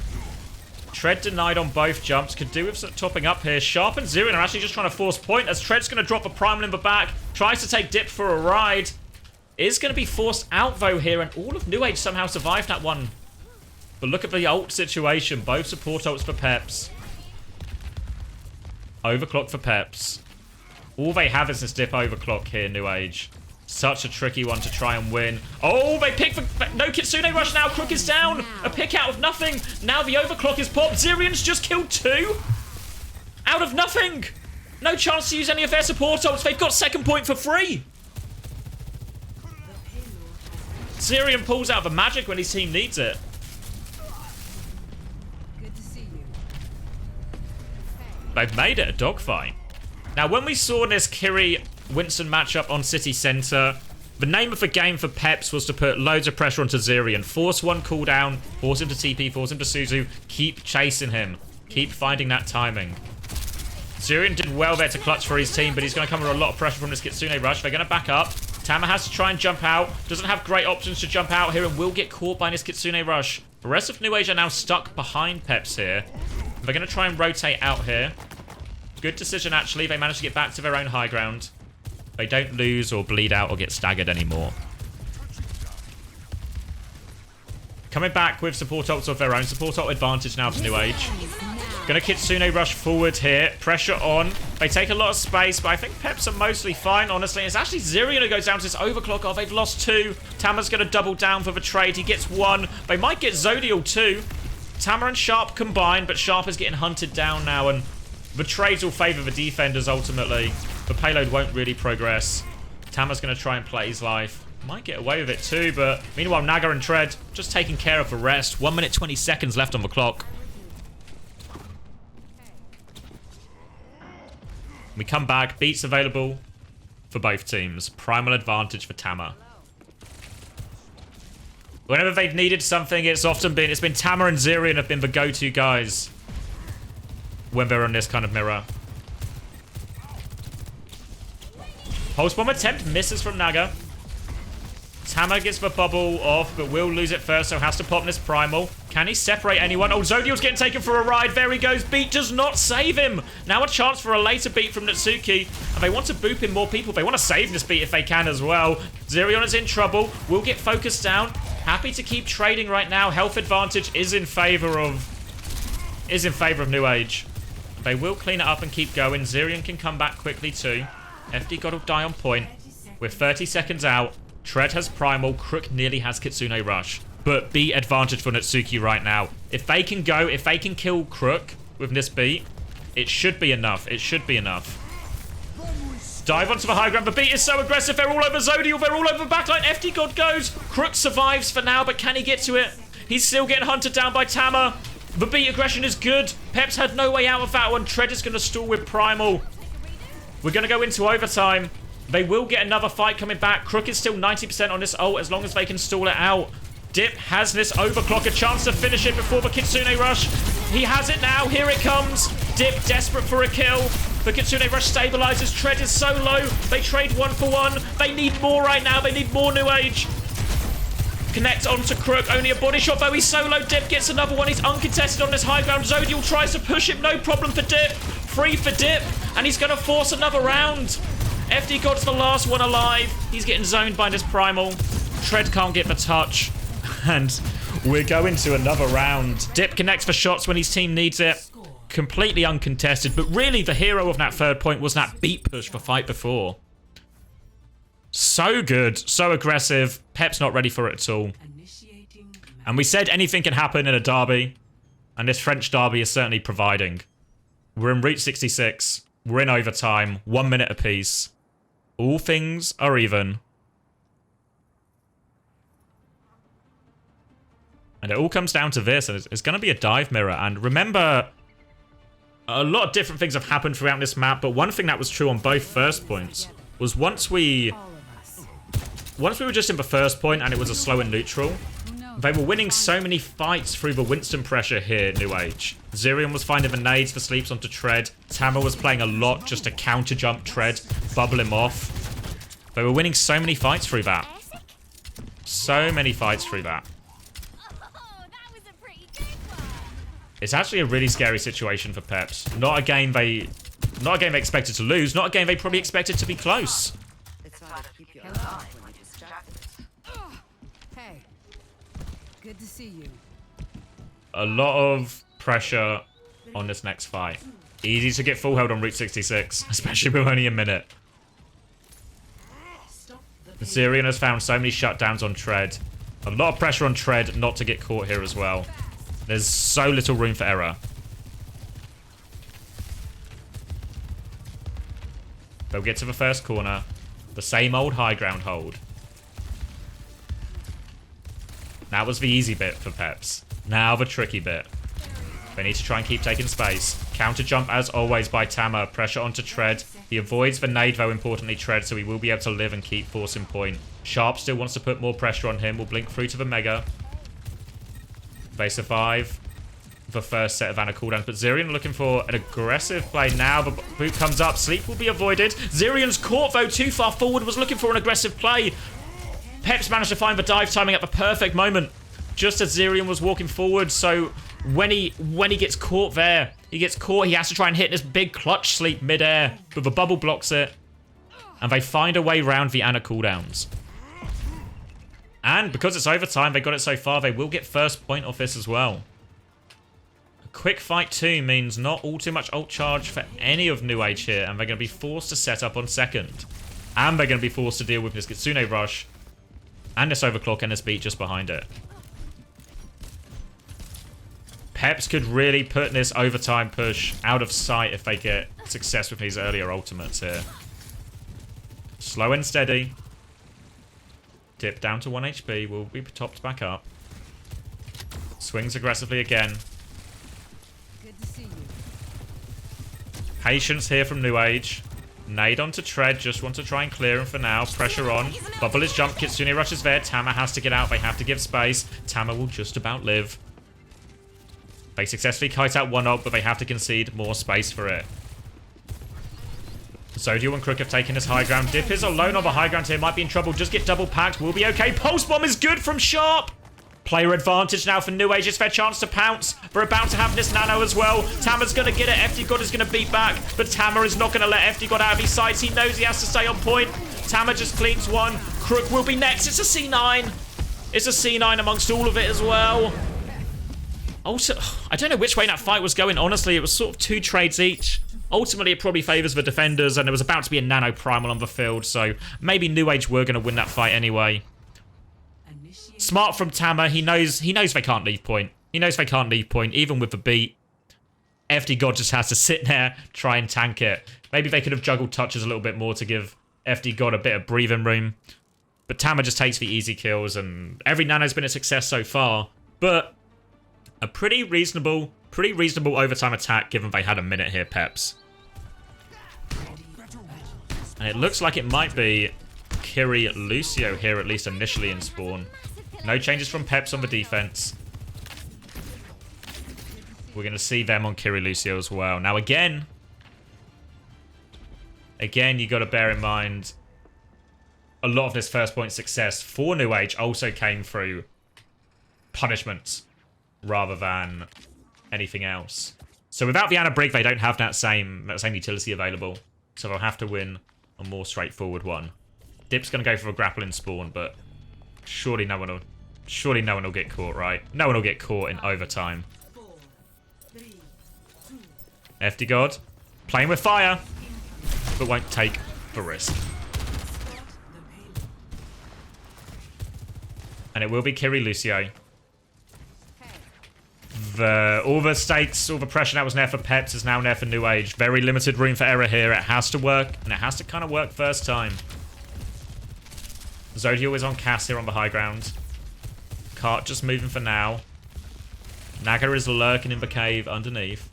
Tread denied on both jumps. Could do with some topping up here. Sharp and Zirion are actually just trying to force point as Tread's going to drop a primal in the back. Tries to take Dip for a ride. Is going to be forced out though here, and all of nuage somehow survived that one. But look at the ult situation. Both support ults for Peps. Overclock for Peps. All they have is this Dip Overclock here, nuage. Such a tricky one to try and win. Oh, they pick for... No Kitsune Rush now. Crook is down. A pick out of nothing. Now the Overclock is popped. Zirian's just killed 2. Out of nothing. No chance to use any of their support ults. They've got second point for free. Zirian pulls out the magic when his team needs it. They've made it a dogfight. Now, when we saw this Kiri-Winston matchup on City Centre, the name of the game for Peps was to put loads of pressure onto Zirian. Force one cooldown, force him to TP, force him to Suzu. Keep chasing him. Keep finding that timing. Zirian did well there to clutch for his team, but he's going to come under a lot of pressure from this Kitsune Rush. They're going to back up. Tama has to try and jump out. Doesn't have great options to jump out here and will get caught by this Kitsune Rush. The rest of nuage are now stuck behind Peps here. They're going to try and rotate out here. Good decision, actually. They managed to get back to their own high ground. They don't lose or bleed out or get staggered anymore. Coming back with support ults of their own. Support ult advantage now to nuage. Gonna Kitsune rush forward here. Pressure on. They take a lot of space, but I think Peps are mostly fine, honestly. It's actually Zirion who goes down to this overclock. Oh, they've lost 2. Tama's gonna double down for the trade. He gets 1. They might get Zodial too. Tama and Sharp combine, but Sharp is getting hunted down now, and the trades will favor the defenders ultimately. The payload won't really progress. Tama's gonna try and play his life. Might get away with it too, but meanwhile, Naga and Tread just taking care of the rest. 1 minute 20 seconds left on the clock. We come back. Beats available for both teams. Primal advantage for Tama. Whenever they've needed something, it's been Tama and Zirion have been the go-to guys when they're on this kind of mirror. Pulse bomb attempt misses from Naga. Tama gets the bubble off, but will lose it first, so has to pop this primal. Can he separate anyone? Oh, Zodial's getting taken for a ride. There he goes. Beat does not save him. Now a chance for a later beat from Natsuki. And they want to boop in more people. They want to save this beat if they can as well. Zirion is in trouble. Will get focused down. Happy to keep trading right now. Health advantage is in favor of nuage. They will clean it up and keep going. Zirion can come back quickly too. FD got to die on point. We're 30 seconds out. Tread has primal. Crook nearly has Kitsune rush. But beat advantage for Natsuki right now. If they can kill Crook with this beat, it should be enough. It should be enough. Dive onto the high ground. The beat is so aggressive. They're all over Zodial. They're all over the backline. FD God goes. Crook survives for now, but can he get to it? He's still getting hunted down by Tama. The beat aggression is good. Peps had no way out of that one. Tread is going to stall with primal. We're going to go into overtime. They will get another fight coming back. Crook is still 90% on this ult as long as they can stall it out. Dip has this overclock, a chance to finish it before the Kitsune rush. He has it now. Here it comes. Dip desperate for a kill. The Kitsune rush stabilizes. Tread is so low. They trade 1 for 1. They need more right now. They need more nuage. Connect onto Crook. Only a body shot though. He's so low. Dip gets another one. He's uncontested on this high ground. Zodial tries to push him. No problem for Dip. Free for Dip. And he's going to force another round. FD God's the last one alive. He's getting zoned by this primal. Tread can't get the touch. And we're going to another round. Dip connects for shots when his team needs it. Completely uncontested. But really, the hero of that third point was that beat push for fight before. So good. So aggressive. Pep's not ready for it at all. And we said anything can happen in a derby. And this French derby is certainly providing. We're in Route 66. We're in overtime. 1 minute apiece. All things are even. And it all comes down to this, and it's going to be a dive mirror. And remember, a lot of different things have happened throughout this map, but one thing that was true on both first points was once we were just in the first point and it was a slow and neutral, they were winning so many fights through the Winston pressure here, nuage. Zirion was finding the nades for sleeps onto Tread. Tama was playing a lot just to counter jump Tread, bubble him off. They were winning so many fights through that. So many fights through that. It's actually a really scary situation for Peps. Not a game they expected to lose. Not a game they probably expected to be close. It's hard to keep your eye when you're distracted. Hey, good to see you. A lot of pressure on this next fight. Easy to get full held on Route 66, especially with only a minute. Zirion has found so many shutdowns on Tread. A lot of pressure on Tread not to get caught here as well. There's so little room for error. They'll get to the first corner. The same old high ground hold. That was the easy bit for Peps. Now the tricky bit. They need to try and keep taking space. Counter jump as always by Tama. Pressure onto Tread. He avoids the nade though, importantly Tread, so he will be able to live and keep forcing point. Sharp still wants to put more pressure on him. Will blink through to the Mega. They survive the first set of Ana cooldowns, but Zirion looking for an aggressive play now. The boot comes up. Sleep will be avoided. Zirion's caught, though, too far forward. Was looking for an aggressive play. Peps managed to find the dive timing at the perfect moment, just as Zirion was walking forward, so when he gets caught there, he gets caught, he has to try and hit this big clutch sleep mid-air, but the bubble blocks it. And they find a way around the Ana cooldowns. And because it's overtime, they got it so far, they will get first point off this as well. A quick fight too means not all too much ult charge for any of nuage here, and they're going to be forced to set up on second. And they're going to be forced to deal with this Kitsune rush, and this overclock and this beat just behind it. Peps could really put this overtime push out of sight if they get success with these earlier ultimates here. Slow and steady. Dip down to 1 HP. Will be topped back up. Swings aggressively again. Good to see you. Patience here from nuage. Nade onto Tread. Just want to try and clear him for now. Pressure on. Bubble is jump. Kitsune rushes there. Tama has to get out. They have to give space. Tama will just about live. They successfully kite out one ult, but they have to concede more space for it. Zodiel and Crook have taken this high ground. Dip is alone on the high ground here. Might be in trouble. Just get double packed. Will be okay. Pulse bomb is good from Sharp. Player advantage now for nuage. It's their chance to pounce. They're about to have this nano as well. Tama's going to get it. FD God is going to beat back. But Tama is not going to let FD God out of his sights. He knows he has to stay on point. Tama just cleans one. Crook will be next. It's a C9. It's a C9 amongst all of it as well. Also, I don't know which way that fight was going. Honestly, it was sort of 2 trades each. Ultimately, it probably favors the defenders, and there was about to be a nano primal on the field, so maybe nuage were going to win that fight anyway. Smart from Tama. He knows they can't leave point. He knows they can't leave point, even with the beat. FD God just has to sit there, try and tank it. Maybe they could have juggled touches a little bit more to give FD God a bit of breathing room. But Tama just takes the easy kills, and every nano's been a success so far. But a pretty reasonable overtime attack, given they had a minute here, Peps. And it looks like it might be Kiri Lucio here, at least initially in spawn. No changes from Peps on the defense. We're going to see them on Kiri Lucio as well. Now, again, you got to bear in mind, a lot of this first point success for nuage also came through punishments rather than anything else. So without the Ana Brig, they don't have that same utility available. So they'll have to win a more straightforward one. Dip's going to go for a grapple in spawn, but surely no one will get caught, right? No one will get caught in overtime. FD God playing with fire, but won't take the risk. And it will be Kiri Lucio. All the stakes, all the pressure that was there for Peps is now there for nuage. Very limited room for error here. It has to work, and it has to kind of work first time. Zodiel is on Cass here on the high ground. Cart just moving for now. Naga is lurking in the cave underneath.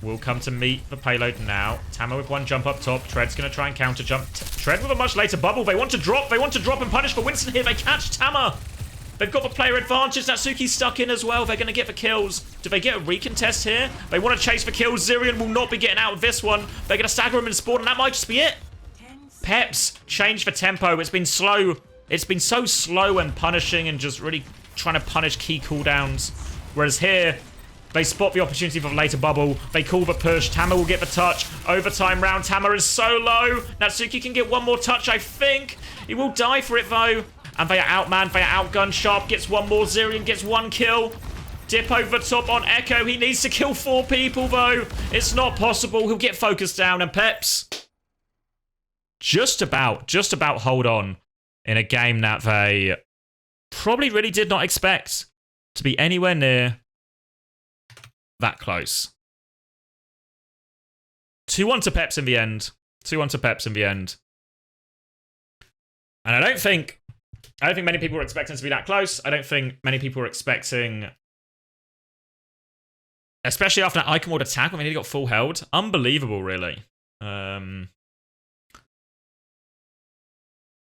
Will come to meet the payload now. Tama with one jump up top. Tread's going to try and counter jump. Tread with a much later bubble. They want to drop. They want to drop and punish for Winston here. They catch Tama. They've got the player advantage. Natsuki's stuck in as well. They're going to get the kills. Do they get a recontest here? They want to chase for kills. Zirian will not be getting out of this one. They're going to stagger him in spawn, and that might just be it. Peps, change the tempo. It's been slow. It's been so slow and punishing and just really trying to punish key cooldowns. Whereas here, they spot the opportunity for the later bubble. They call the push. Tama will get the touch. Overtime round. Tama is so low. Natsuki can get one more touch, I think. He will die for it, though. And they are outmanned. They are outgunned. Sharp gets one more. Zirian gets one kill. Dip over the top on Echo. He needs to kill 4 people, though. It's not possible. He'll get focused down. And Peps just about hold on in a game that they probably really did not expect to be anywhere near that close. 2-1 to Peps in the end. 2-1 to Peps in the end. And I don't think many people were expecting to be that close. I don't think many people were expecting, especially after that Icon Ward attack when they nearly got full held. Unbelievable, really.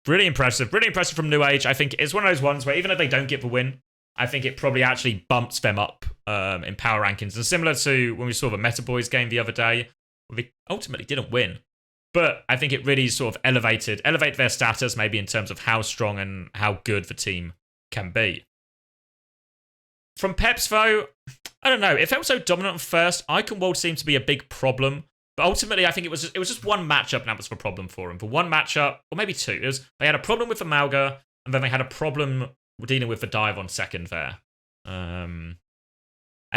Really impressive. Really impressive from nuage. I think it's one of those ones where even if they don't get the win, I think it probably actually bumps them up in power rankings. And similar to when we saw the Meta Boys game the other day, where they ultimately didn't win. But I think it really sort of elevated their status maybe in terms of how strong and how good the team can be. From Peps, though, I don't know. It felt so dominant at first. Iconworld seemed to be a big problem. But ultimately, I think it was just one matchup, and that was the problem for him. For one matchup, or maybe two. They had a problem with the Malga, and then they had a problem dealing with the dive on second there. And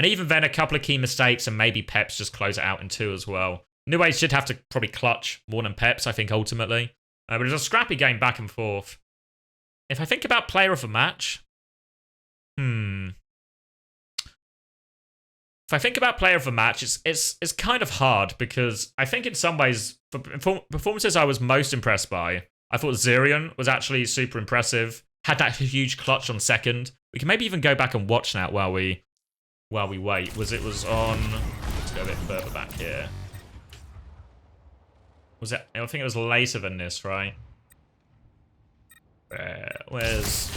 even then, a couple of key mistakes, and maybe Peps just close it out in two as well. nuage should have to probably clutch more than Peps, I think, ultimately. But it was a scrappy game back and forth. If I think about player of the match... If I think about player of the match, it's kind of hard because I think in some ways, for performances I was most impressed by, I thought Zirion was actually super impressive. Had that huge clutch on second. We can maybe even go back and watch that while we wait. It was on... Let's go a bit further back here. Was it? I think it was later than this, right? Where's...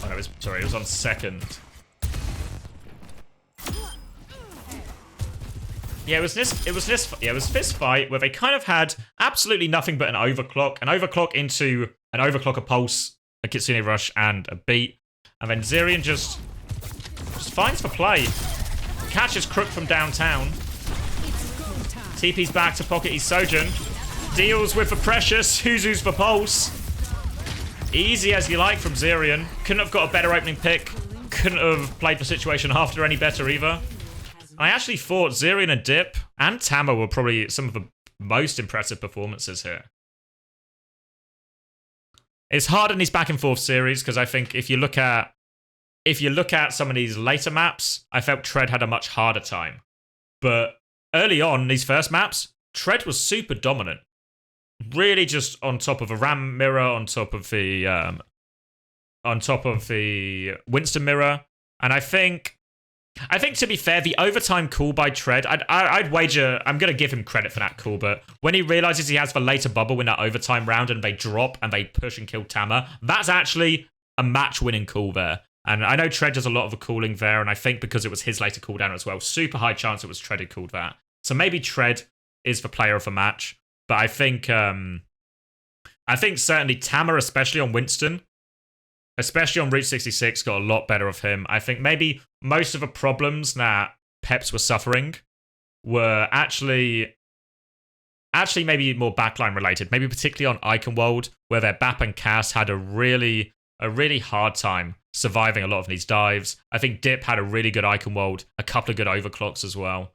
Oh no, it was on second. Yeah, it was this fight where they kind of had absolutely nothing but an overclock into an overclock, a pulse, a Kitsune Rush, and a beat. And then Zirion just finds the play. Catches Crook from downtown. TP's back to pocket his Sojourn. Deals with the Precious, Huzu's for pulse. Easy as you like from Zirion. Couldn't have got a better opening pick. Couldn't have played the situation after any better either. I actually thought Zirion and Dip and Tama were probably some of the most impressive performances here. It's hard in these back and forth series because I think if you look at some of these later maps, I felt Tread had a much harder time. But early on, these first maps, Tread was super dominant. Really just on top of a Ram mirror, on top of the Winston mirror, and I think to be fair, the overtime call by Tread, I'd wager, I'm going to give him credit for that call, but when he realizes he has the later bubble in that overtime round and they drop and they push and kill Tama, that's actually a match-winning call there. And I know Tread does a lot of the calling there, and I think because it was his later cooldown as well, super high chance it was Tread who called that. So maybe Tread is the player of the match, but I think certainly Tama, especially on Winston, especially on Route 66, got a lot better of him. I think maybe most of the problems that Peps was suffering were actually maybe more backline related. Maybe particularly on Iconworld, where their Bap and Cass had a really hard time surviving a lot of these dives. I think Dip had a really good Iconworld, a couple of good overclocks as well.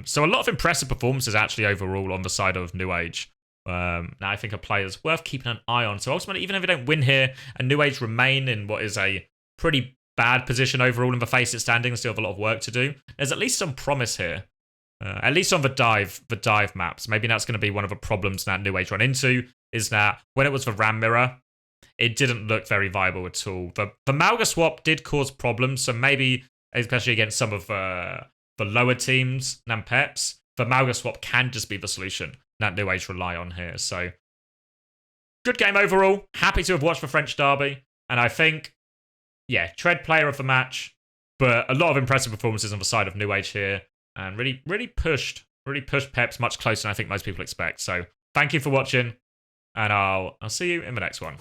So a lot of impressive performances actually overall on the side of nuage. Now I think a player's worth keeping an eye on. So ultimately, even if they don't win here, and nuage remain in what is a pretty bad position overall in the FACEIT standings, still have a lot of work to do. There's at least some promise here. At least on the dive maps. Maybe that's going to be one of the problems that nuage run into, is that when it was the Ram mirror, it didn't look very viable at all. The Malga swap did cause problems, so maybe, especially against some of the lower teams than Peps, the Malga swap can just be the solution that nuage rely on here. So, good game overall. Happy to have watched the French derby. And I think, yeah, Tread player of the match, but a lot of impressive performances on the side of nuage here. And really pushed Peps much closer than I think most people expect. So, thank you for watching. And I'll see you in the next one.